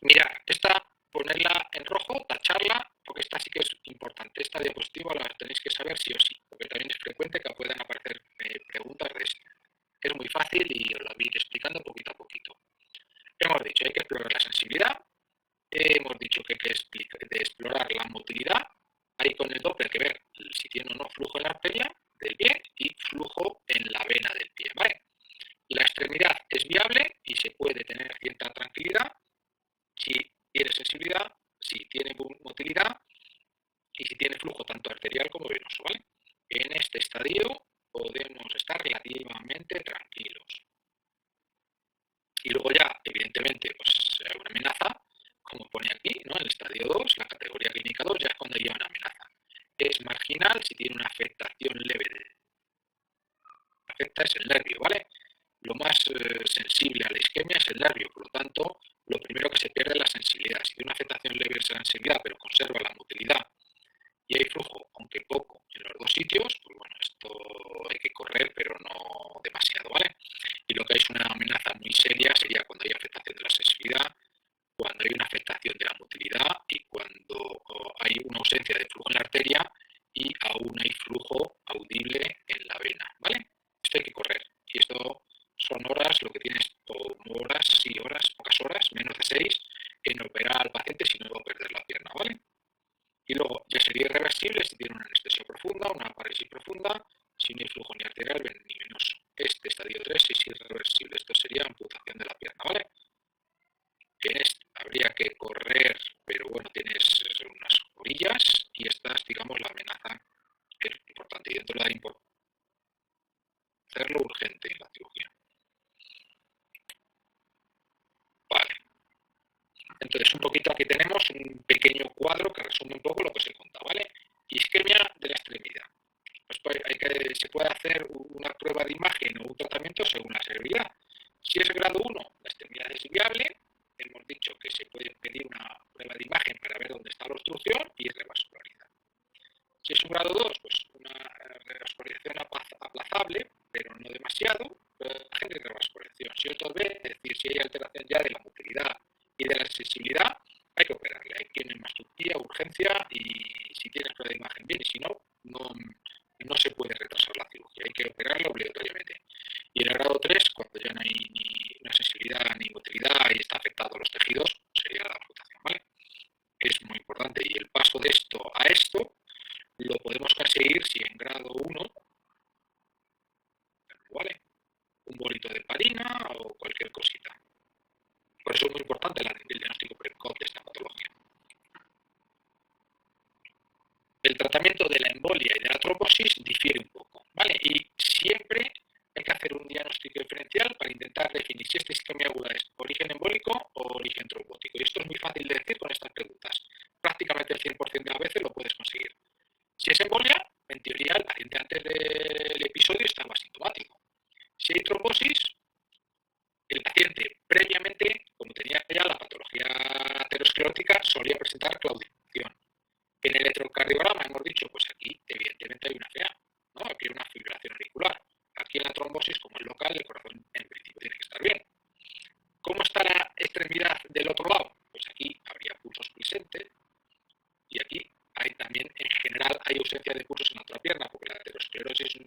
Speaker 1: Mirad, esta ponerla en rojo, tacharla, porque esta sí que es importante. Esta diapositiva la tenéis que saber sí o sí, porque también es frecuente que puedan aparecer preguntas de esto. Es muy fácil y os lo voy a ir explicando poquito a poquito. Hemos dicho, hay que explorar la sensibilidad, hemos dicho que hay que explorar la motilidad, hay con el Doppler que ver si tiene o no flujo en la arteria del pie y flujo en la vena del pie, ¿vale? La extremidad es viable y se puede tener cierta tranquilidad si tiene sensibilidad, si tiene motilidad y si tiene flujo tanto arterial como venoso, ¿vale? En este estadio podemos estar relativamente tranquilos. Y luego ya, evidentemente, pues hay una amenaza, como pone aquí, ¿no? En el estadio 2, la categoría clínica 2 ya es cuando hay una amenaza. Es marginal si tiene una afectación leve. Afecta es el nervio, ¿vale? Lo más sensible a la isquemia es el nervio, por lo tanto, lo primero que se pierde es la sensibilidad. Si tiene una afectación leve de sensibilidad, pero conserva la motilidad y hay flujo, aunque poco, en los dos sitios, pues bueno, esto hay que correr, pero no demasiado, ¿vale? Y lo que es una amenaza muy seria sería cuando hay afectación de la sensibilidad, cuando hay una afectación de la motilidad y cuando hay una ausencia de flujo en la arteria y aún hay flujo audible en la vena, ¿vale? Esto hay que correr. Y esto son horas, lo que tienes, o horas, sí, horas, pocas horas, menos de 6, en operar al paciente si no va a perder la pierna, ¿vale? Y luego ya sería irreversible si tiene una anestesia profunda, una parálisis profunda, si no hay flujo ni arterial ni venoso. Este estadio 3 es irreversible. Esto sería amputación de la pierna, ¿vale? En este habría que correr, pero bueno, tienes unas orillas y esta es, digamos, la amenaza que es importante. Y dentro de la importancia hacerlo urgente en la cirugía. Vale. Entonces, un poquito aquí tenemos un pequeño cuadro que resume un poco lo que os he contado, ¿vale? Isquemia de la extremidad. Pues se puede hacer una prueba de imagen o un tratamiento según la severidad. Si es grado 1, la extremidad es viable. Hemos dicho que se puede pedir una prueba de imagen para ver dónde está la obstrucción y es revascularizar. Si es un grado 2, pues una revascularización aplazable, pero no demasiado, de revascularización. Si es 2B, es decir, si hay alteración ya de la motilidad y de la sensibilidad, hay que operarle. Hay que ir en mastopía, urgencia, y si tienes prueba de imagen bien, y si no, no se puede retrasar la cirugía. Hay que operarla obligatoriamente. Y en el grado 3, cuando ya no hay ni una sensibilidad ni motilidad y está afectado los tejidos, sería la amputación, ¿vale? Es muy importante. Y el paso de esto a esto lo podemos conseguir si en grado 1, ¿vale? Un bolito de heparina o cualquier cosita. Por eso es muy importante el diagnóstico precoz de esta patología. El tratamiento de la embolia y de la trombosis difiere un poco, ¿vale? Y siempre hay que hacer un diagnóstico diferencial para intentar definir si esta isquemia aguda es origen embólico o origen trombótico. Y esto es muy fácil de decir con estas preguntas. Prácticamente el 100% de las veces lo puedes conseguir. Si es embolia, en teoría el paciente antes del episodio estaba asintomático. Si hay trombosis, el paciente previamente, como tenía ya la patología aterosclerótica, solía presentar claudicación. En el electrocardiograma hemos dicho, pues aquí evidentemente hay una FA, ¿no? Aquí hay una fibrilación auricular. Aquí en la trombosis, como es local, el corazón en principio tiene que estar bien. ¿Cómo está la extremidad del otro lado? Pues aquí habría pulsos presentes y aquí hay también, en general, hay ausencia de pulsos en la otra pierna, porque la aterosclerosis es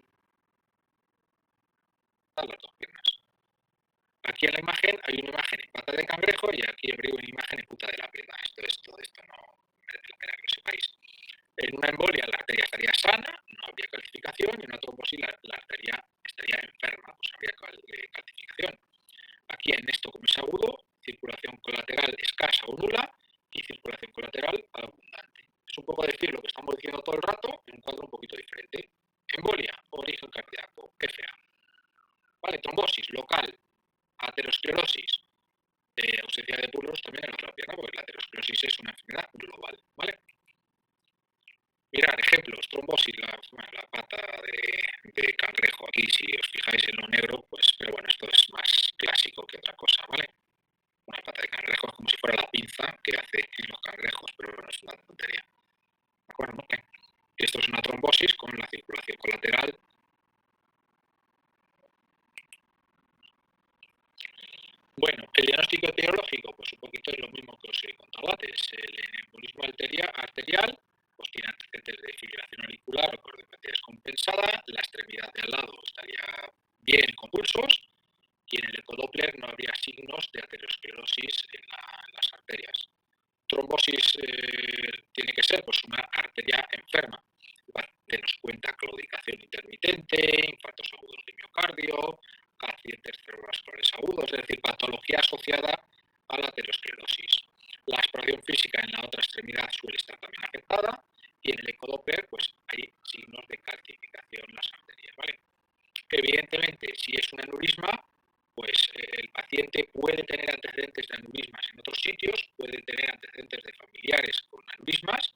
Speaker 1: las dos piernas. Aquí en la imagen hay una imagen en pata de cangrejo y aquí habría una imagen en punta de la pierna. Esto no merece la pena que lo sepáis. En una embolia la arteria estaría sana, no habría calcificación, y en una trombosis la arteria estaría enferma, pues habría calcificación. Aquí en esto, como es agudo, circulación colateral escasa o nula y circulación colateral abundante. Es un poco decir lo que estamos diciendo todo el rato en un cuadro un poquito diferente. Embolia, origen cardíaco, FA. Vale, trombosis local, aterosclerosis, ausencia de pulsos también en la otra pierna, porque la aterosclerosis es una enfermedad global, ¿vale? Mirar, ejemplos, trombosis, la pata de cangrejo. Aquí, si os fijáis en lo negro, pues, pero bueno, esto es más clásico que otra cosa, ¿vale? Una pata de cangrejo es como si fuera la pinza que hace en los cangrejos, pero bueno, es una tontería. ¿De acuerdo? Esto es una trombosis con la circulación colateral. Bueno, el diagnóstico etiológico, pues un poquito es lo mismo que os he contado antes. El embolismo arterial, pues tiene antecedentes de fibrilación auricular o cardiopatía descompensada, la extremidad de al lado estaría bien con pulsos y en el ecodoppler no habría signos de aterosclerosis en las arterias. Trombosis tiene que ser pues una arteria enferma. El paciente nos cuenta claudicación intermitente, infartos agudos de miocardio, accidentes cerebrovasculares agudos, es decir, patología asociada a la aterosclerosis. La exploración física en la otra extremidad suele estar también afectada y en el ecodoppler pues hay signos de calcificación en las arterias, ¿vale? Evidentemente, si es un aneurisma, pues el paciente puede tener antecedentes de aneurismas en otros sitios, puede tener antecedentes de familiares con aneurismas.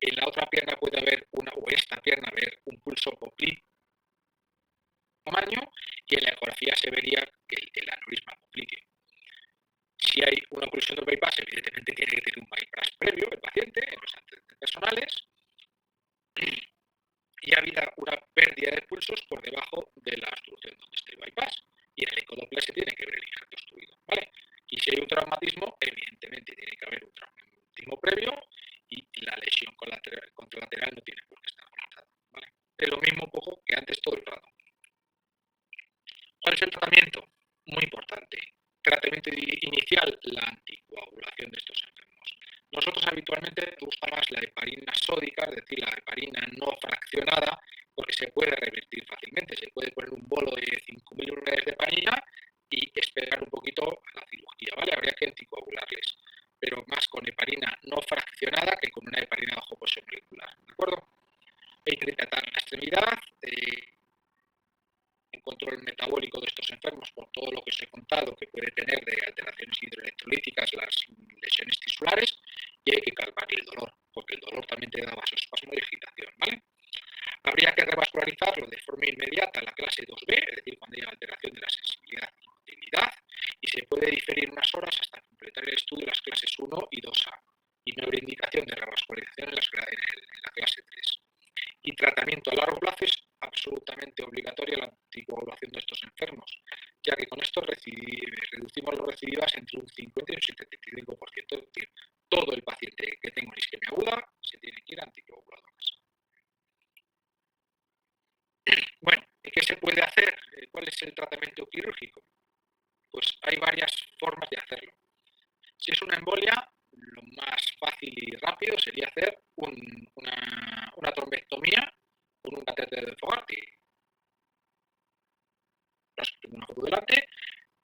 Speaker 1: En la otra pierna puede haber o esta pierna haber un pulso popliteo tamaño y en la ecografía se vería el aneurisma popliteo. Si
Speaker 2: Si hay una oclusión de bypass, evidentemente tiene que tener un bypass previo el paciente en los antecedentes personales y ha habido una pérdida de pulsos por debajo de la obstrucción donde esté el bypass. Y en el ecodoppler se tiene que ver el injerto obstruido, ¿vale? Y si hay un traumatismo, evidentemente tiene que haber un traumatismo previo y la lesión contralateral no tiene por qué estar conectada, ¿vale? Es lo mismo un poco que antes todo el rato. ¿Cuál es el tratamiento? Muy importante. Tratamiento inicial, la anticoagulación de estos enfermos. Nosotros habitualmente nos gusta más la heparina sódica, es decir, la heparina no fraccionada, porque se puede revertir fácilmente. Se puede poner un bolo de 5.000 unidades de heparina y esperar un poquito a la cirugía, ¿vale? Habría que anticoagularles, pero más con heparina no fraccionada que con una heparina bajo peso molecular, ¿de acuerdo? Hay que tratar la extremidad, el control metabólico de estos enfermos por todo lo que os he contado que puede tener de alteraciones hidroelectrolíticas, las lesiones tisulares, y hay que calmar el dolor, porque el dolor también te da vasospasmo y agitación, ¿vale? Habría que revascularizarlo de forma inmediata a la clase 2B, es decir, cuando haya alteración de la sensibilidad y motilidad, y se puede diferir unas horas hasta completar el estudio de las clases 1 y 2A, y no habrá indicación de revascularización en la clase 3. Y tratamiento a largo plazo es absolutamente obligatoria la anticoagulación de estos enfermos, ya que con esto reducimos las recidivas entre un 50 y un 75%, es decir, todo el paciente que tenga una isquemia aguda se tiene que ir anticoagulado a casa. Bueno, ¿qué se puede hacer? ¿Cuál es el tratamiento quirúrgico? Pues hay varias formas de hacerlo. Si es una embolia, lo más fácil y rápido sería hacer una trombectomía con un catéter de Fogarty. Tengo una foto delante,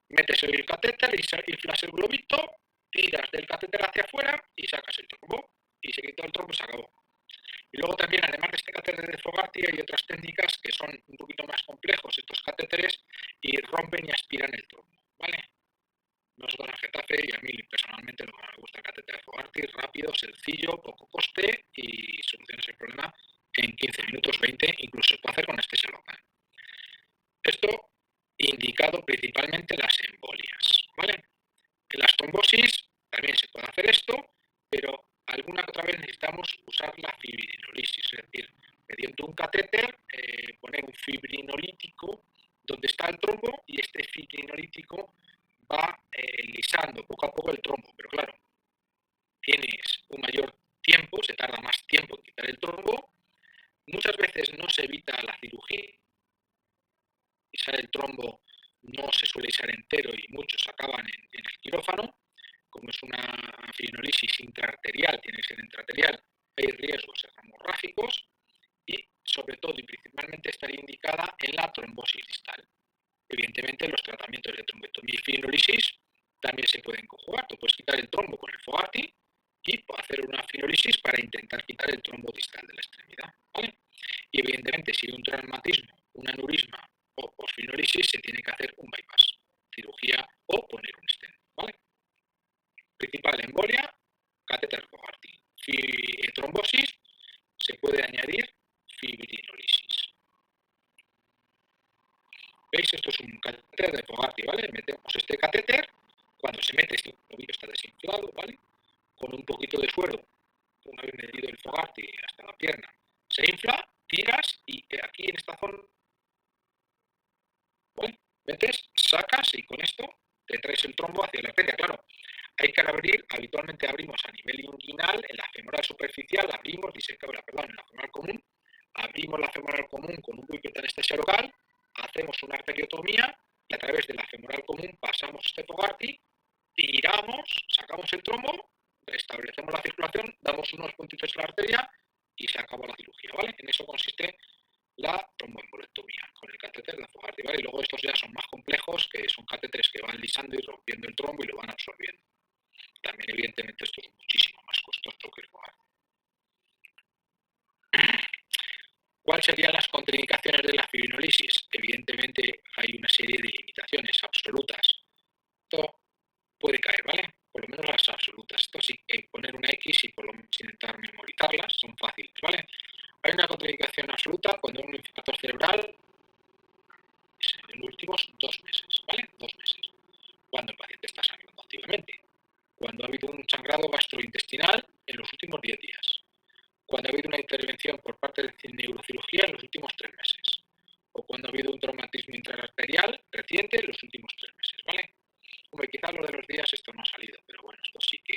Speaker 2: metes el catéter, inflas el globito, tiras del catéter hacia afuera y sacas el trombo. Y se quitó el trombo y se acabó. Y luego también, además de este catéter de Fogarty, hay otras técnicas que son un poquito más complejos, estos catéteres, y rompen y aspiran el trombo, ¿vale? Nosotros en Getafe, y a mí personalmente lo que me gusta el catéter de Fogarty, rápido, sencillo, poco coste y solucionas el problema en 15 minutos, 20, incluso se puede hacer con anestesia local. Esto indicado principalmente en las embolias, ¿vale? En las trombosis también se puede hacer esto, pero alguna que otra vez necesitamos usar la fibrinolisis, es decir, mediante un catéter poner un fibrinolítico donde está el trombo y este fibrinolítico va lisando poco a poco el trombo, pero claro, tienes un mayor tiempo, se tarda más tiempo en quitar el trombo, muchas veces no se evita la cirugía, el trombo no se suele isar entero y muchos acaban en el quirófano. Como es una fibrinolisis intraarterial, tiene que ser intraarterial, hay riesgos hemorrágicos y sobre todo y principalmente estaría indicada en la trombosis distal. Evidentemente los tratamientos de trombectomía y fibrinolisis también se pueden conjugar. Tú puedes quitar el trombo con el Fogarty y hacer una fibrinolisis para intentar quitar el trombo distal de la extremidad, ¿vale? Y evidentemente si hay un traumatismo, un aneurisma o posfibrinolisis, se tiene que hacer un bypass, cirugía o poner un stent, ¿vale? Principal embolia, catéter Fogarty. Trombosis, se puede añadir fibrinolisis. ¿Veis? Esto es un catéter de Fogarty, ¿vale? Metemos este catéter, cuando se mete este tobillo está desinflado, ¿vale? Con un poquito de suero, una vez metido el Fogarty hasta la pierna, se infla, tiras y aquí en esta zona, ¿vale? Metes, sacas y con esto te traes el trombo hacia la arteria. Claro, hay que abrir, habitualmente abrimos a nivel inguinal, en la femoral superficial, abrimos, en la femoral común, abrimos la femoral común con un poquito de anestesia local, hacemos una arteriotomía y a través de la femoral común pasamos este Fogarty, tiramos, sacamos el trombo, restablecemos la circulación, damos unos puntitos en la arteria y se acabó la cirugía, ¿vale? En eso consiste la tromboembolectomía con el catéter de Fogarty, ¿vale? Y luego estos ya son más complejos, que son catéteres que van lisando y rompiendo el trombo y lo van absorbiendo. También, evidentemente, esto es muchísimo más costoso que el Fogarty. ¿Cuáles serían las contraindicaciones de la fibrinolisis? Evidentemente, hay una serie de limitaciones absolutas. Esto puede caer, ¿vale? Por lo menos las absolutas. Esto sí que poner una X y por lo menos intentar memorizarlas, son fáciles, ¿vale? Hay una contraindicación absoluta cuando hay un infarto cerebral en los últimos 2 meses, ¿vale? 2 meses. Cuando el paciente está sangrando activamente. ha habido un sangrado gastrointestinal en los últimos 10 días, cuando ha habido una intervención por parte de neurocirugía en los últimos 3 meses, o cuando ha habido un traumatismo intraarterial reciente en los últimos 3 meses, ¿vale? Hombre, quizás lo de los días esto no ha salido, pero bueno, esto sí que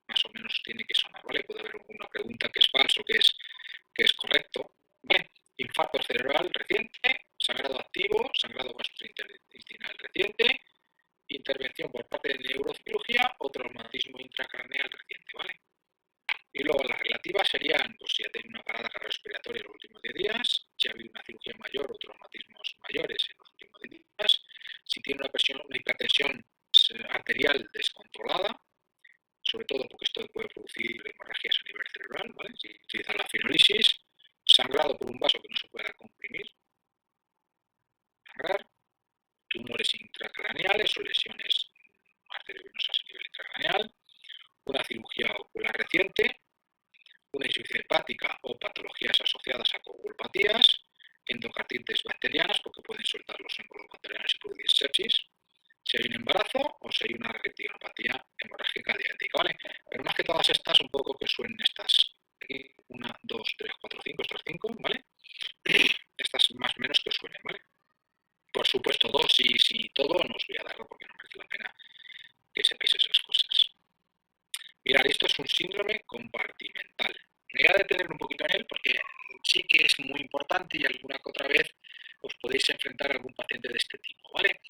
Speaker 2: más o menos tiene que sonar, ¿vale? Puede haber alguna pregunta que es falso, que es correcto, ¿vale? Infarto cerebral reciente, sangrado activo, sangrado gastrointestinal reciente, intervención por parte de neurocirugía o traumatismo intracraneal reciente, ¿vale? Y luego las relativas serían, pues si ha tenido una parada cardiorrespiratoria en los últimos 10 días, si ha habido una cirugía mayor o traumatismos mayores en los últimos 10 días, si tiene una hipertensión arterial descontrolada, sobre todo porque esto puede producir hemorragias a nivel cerebral, ¿vale? Si utiliza la fibrosis, sangrado por un vaso que no se pueda comprimir, sangrar, tumores intracraneales o lesiones arteriovenosas a nivel intracraneal, una cirugía ocular reciente, una insuficiencia hepática o patologías asociadas a coagulopatías, endocarditis bacterianas, porque pueden soltar los émbolos bacterianos y producir sepsis, si hay un embarazo o si hay una retinopatía hemorrágica diabética, ¿vale? Pero más que todas estas, un poco que suenen estas, aquí, 1, 2, 3, 4, 5, estas 5, ¿vale? Estas más o menos que suenen, ¿vale? Por supuesto, dosis y todo no os voy a darlo porque no merece la pena que sepáis esas cosas. Mirad, esto es un síndrome compartimental. Me voy a detener un poquito en él porque sí que es muy importante y alguna que otra vez os podéis enfrentar a algún paciente de este tipo, ¿vale?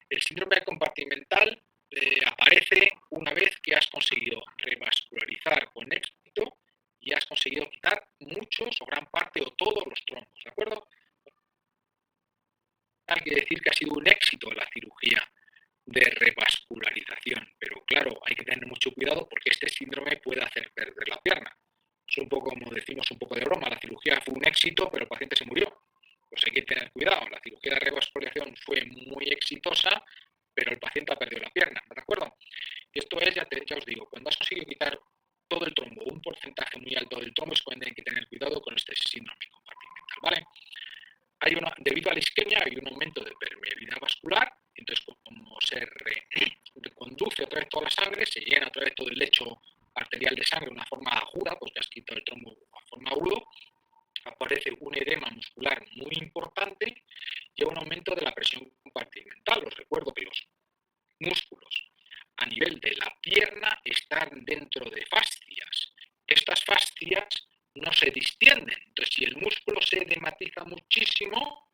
Speaker 2: El síndrome compartimental aparece una vez que has conseguido revascularizar con éxito y has conseguido quitar muchos o gran parte o todos los trombos, ¿de acuerdo? Hay que decir que ha sido un éxito la cirugía de revascularización, pero claro, hay que tener mucho cuidado porque este síndrome puede hacer perder la pierna. Es un poco como decimos, un poco de broma, la cirugía fue un éxito, pero el paciente se murió. Pues hay que tener cuidado, la cirugía de revascularización fue muy exitosa, pero el paciente ha perdido la pierna, ¿de acuerdo? Y esto es, ya os digo, cuando has conseguido quitar todo el trombo, un porcentaje muy alto del trombo, es cuando hay que tener cuidado con este síndrome compartimental, ¿vale? Debido a la isquemia hay un aumento de permeabilidad vascular, entonces como se reconduce otra vez toda la sangre, se llena otra vez todo el lecho arterial de sangre de una forma aguda, porque has quitado el trombo de forma aguda, aparece un edema muscular muy importante y un aumento de la presión compartimental. Os recuerdo que los músculos a nivel de la pierna están dentro de fascias. Estas fascias no se distienden. Entonces, si el músculo se edematiza muchísimo,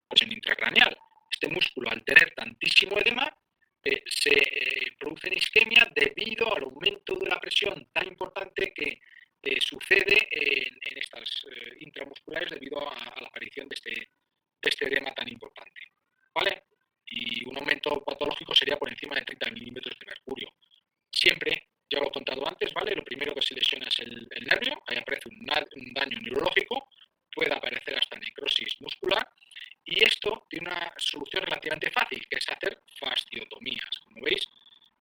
Speaker 2: pues en intracraneal, este músculo al tener tantísimo edema, se produce isquemia debido al aumento de la presión tan importante que sucede en estas intramusculares debido a la aparición de este edema tan importante, ¿vale? Y un aumento patológico sería por encima de 30 milímetros de mercurio. Siempre, ya lo he contado antes, ¿vale? Lo primero que se lesiona es el nervio, ahí aparece un daño neurológico, puede aparecer hasta necrosis muscular, y esto tiene una solución relativamente fácil, que es hacer fasciotomías. Como veis,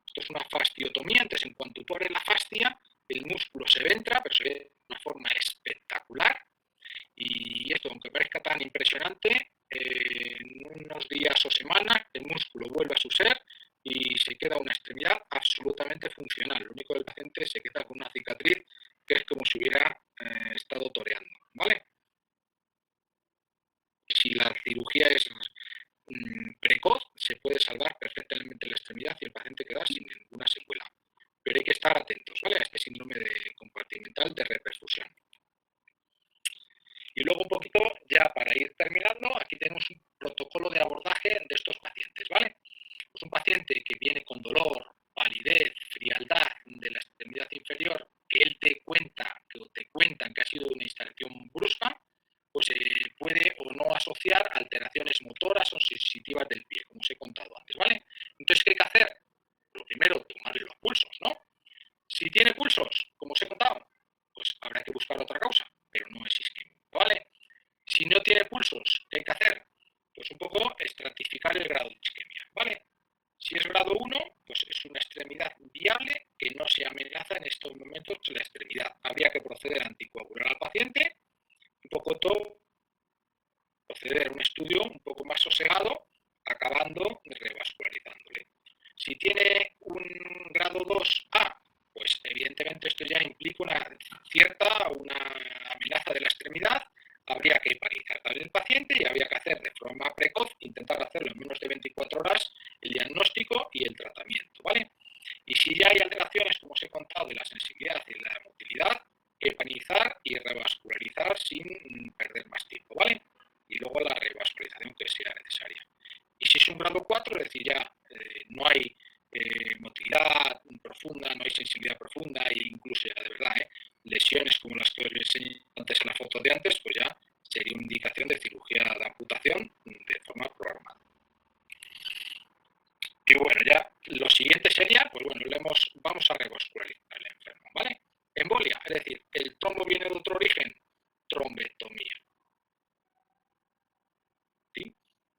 Speaker 2: esto es una fasciotomía, entonces en cuanto tú abres la fascia, el músculo se ventra, pero se ve de una forma espectacular, y esto, aunque parezca tan impresionante, en unos días o semanas el músculo vuelve a su ser y se queda una extremidad absolutamente funcional. Lo único que el paciente se queda con una cicatriz que es como si hubiera estado toreando, ¿vale? Si la cirugía es precoz, se puede salvar perfectamente la extremidad y el paciente queda sin ninguna secuela. Pero hay que estar atentos, ¿vale? A este síndrome compartimental de reperfusión. Y luego un poquito, ya para ir terminando, aquí tenemos un protocolo de abordaje de estos pacientes, ¿vale? Pues un paciente que viene con dolor, palidez, frialdad de la extremidad inferior, que él te cuentan que ha sido una instalación brusca, pues se puede o no asociar alteraciones motoras o sensitivas del pie, como os he contado antes, ¿vale? Entonces, ¿qué hay que hacer? Lo primero, tomarle los pulsos, ¿no? Si tiene pulsos, como os he contado, pues habrá que buscar otra causa, pero no es isquemia, ¿vale? Si no tiene pulsos, ¿qué hay que hacer? Pues un poco estratificar el grado de isquemia, ¿vale? Si es grado 1, pues es una extremidad viable que no se amenaza en estos momentos la extremidad. Habría que proceder a anticoagular al paciente, un poco todo, proceder a un estudio un poco más sosegado, acabando revascularizándole. Si tiene un grado 2A, pues evidentemente esto ya implica una amenaza de la extremidad. Habría que heparizar al paciente y habría que hacer de forma precoz, intentar hacerlo en menos de 24 horas, el diagnóstico y el tratamiento, ¿vale? Y si ya hay alteraciones, como os he contado, de la sensibilidad y de la motilidad, heparizar y revascularizar sin perder más tiempo, ¿vale? Y luego la revascularización que sea necesaria. Y si es un grado 4, es decir, ya no hay motilidad profunda, no hay sensibilidad profunda e incluso ya de verdad lesiones como las que os enseñé antes en la foto de antes, pues ya sería una indicación de cirugía de amputación de forma programada. Y bueno, ya lo siguiente sería, pues bueno, vamos a revascularizar al enfermo, ¿vale? Embolia, es decir, el trombo viene de otro origen, trombectomía. ¿Sí?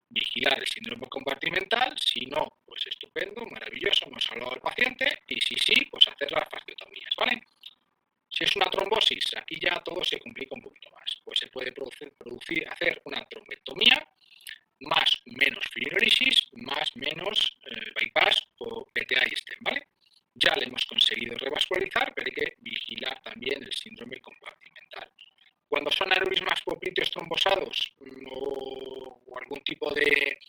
Speaker 2: Vigilar el síndrome compartimental, si no, pues estupendo, maravilloso, hemos hablado al paciente, y si sí, pues hacer las fasciotomías, ¿vale? Si es una trombosis, aquí ya todo se complica un poquito más, pues se puede hacer una trombectomía, más menos fibrosis, más menos bypass o PTA y stent, ¿vale? Ya le hemos conseguido revascularizar, pero hay que vigilar también el síndrome compartimental. Cuando son aneurismas popliteos trombosados o algún tipo de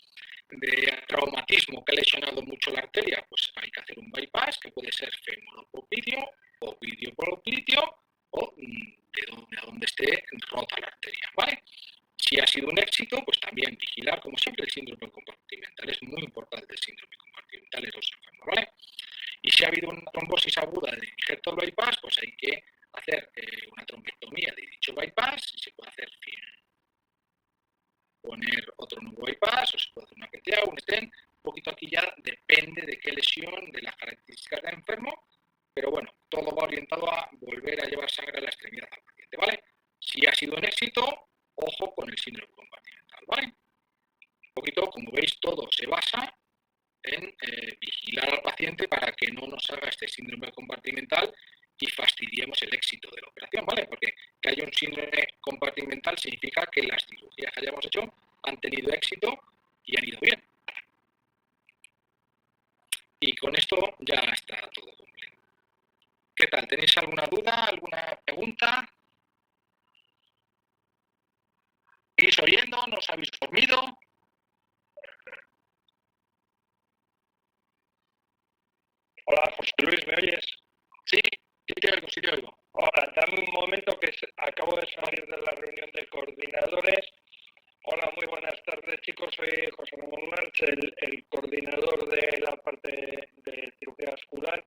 Speaker 2: traumatismo que ha lesionado mucho la arteria, pues hay que hacer un bypass que puede ser femoropopliteo o videopopliteo o a donde esté rota la arteria, ¿vale? Si ha sido un éxito, pues también vigilar, como siempre, el síndrome compartimental. Es muy importante el síndrome compartimental en los enfermos, ¿vale? Y si ha habido una trombosis aguda de injerto bypass, pues hay que hacer una trombectomía de dicho bypass, y se puede hacer poner otro nuevo bypass, o se puede hacer una PTA, un stent. Un poquito aquí ya depende de qué lesión, de las características del enfermo, pero bueno, todo va orientado a volver a llevar sangre a la extremidad al paciente, ¿vale? Si ha sido un éxito, ojo con el síndrome compartimental, ¿vale? Un poquito, como veis, todo se basa en vigilar al paciente para que no nos haga este síndrome compartimental y fastidiemos el éxito de la operación, ¿vale? Porque que haya un síndrome compartimental significa que las cirugías que hayamos hecho han tenido éxito y han ido bien. Y con esto ya está todo completo. ¿Qué tal? ¿Tenéis alguna duda, alguna pregunta? ¿Seguís oyendo? ¿No os habéis dormido?
Speaker 3: Hola, José Luis, ¿me oyes?
Speaker 2: Sí, sí te oigo, sí te oigo.
Speaker 3: Hola, dame un momento que acabo de salir de la reunión de coordinadores. Hola, muy buenas tardes, chicos. Soy José Ramón March, el coordinador de la parte de cirugía vascular.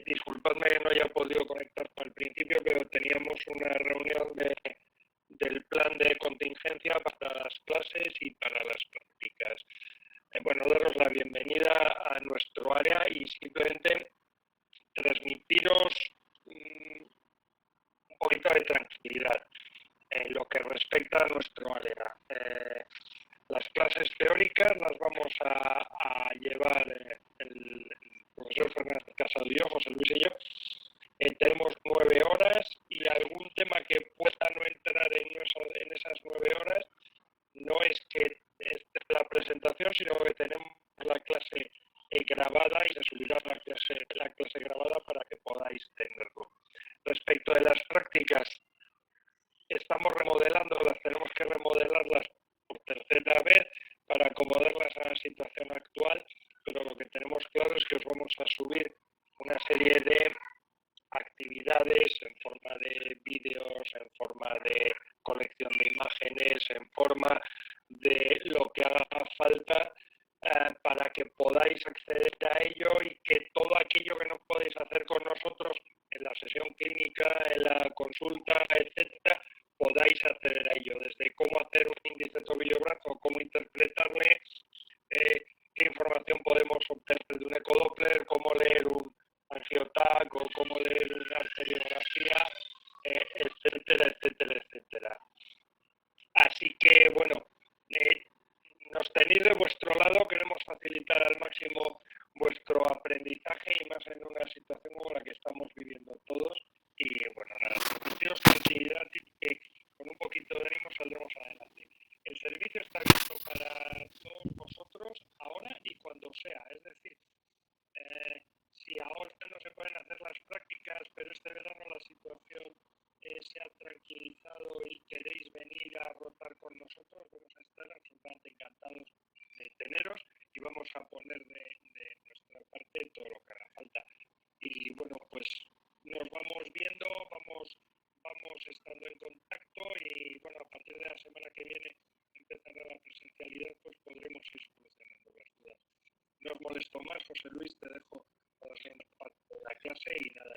Speaker 3: Disculpadme que no haya podido conectar al principio, pero teníamos una reunión del plan de contingencia para las clases y para las prácticas. Bueno, daros la bienvenida a nuestro área y simplemente transmitiros un poquito de tranquilidad en lo que respecta a nuestro área. Las clases teóricas las vamos a llevar el profesor Fernández Casadillo, José Luis y yo. Tenemos 9 horas y algún tema que pueda no entrar en esas 9 horas no es que esté la presentación, sino que tenemos la clase grabada y se subirá la clase grabada para que podáis tenerlo. Respecto de las prácticas, estamos remodelándolas, tenemos que remodelarlas por tercera vez para acomodarlas a la situación actual, pero lo que tenemos claro es que os vamos a subir una serie de actividades en forma de vídeos, en forma de colección de imágenes, en forma de lo que haga falta para que podáis acceder a ello y que todo aquello que no podéis hacer con nosotros en la sesión clínica, en la consulta, etcétera, podáis acceder a ello, desde cómo hacer un índice tobillo-brazo, cómo interpretarle, qué información podemos obtener de un ecodoppler, cómo leer un angiotac o cómo leer una arteriografía, etcétera, etcétera, etcétera. Así que, bueno, nos tenéis de vuestro lado, queremos facilitar al máximo vuestro aprendizaje y más en una situación como la que estamos viviendo todos. Y bueno, nada, transmitiros tranquilidad y que con un poquito de ánimo saldremos adelante. El servicio está abierto para todos vosotros ahora y cuando sea, es decir, Si ahora no se pueden hacer las prácticas, pero este verano la situación se ha tranquilizado y queréis venir a rotar con nosotros, vamos a estar absolutamente encantados de teneros y vamos a poner de nuestra parte todo lo que haga falta. Y bueno, pues nos vamos viendo, vamos estando en contacto y bueno, a partir de la semana que viene empezará la presencialidad, pues podremos ir solucionando las dudas. No os molesto más, José Luis, te dejo para la segunda parte de la clase y nada.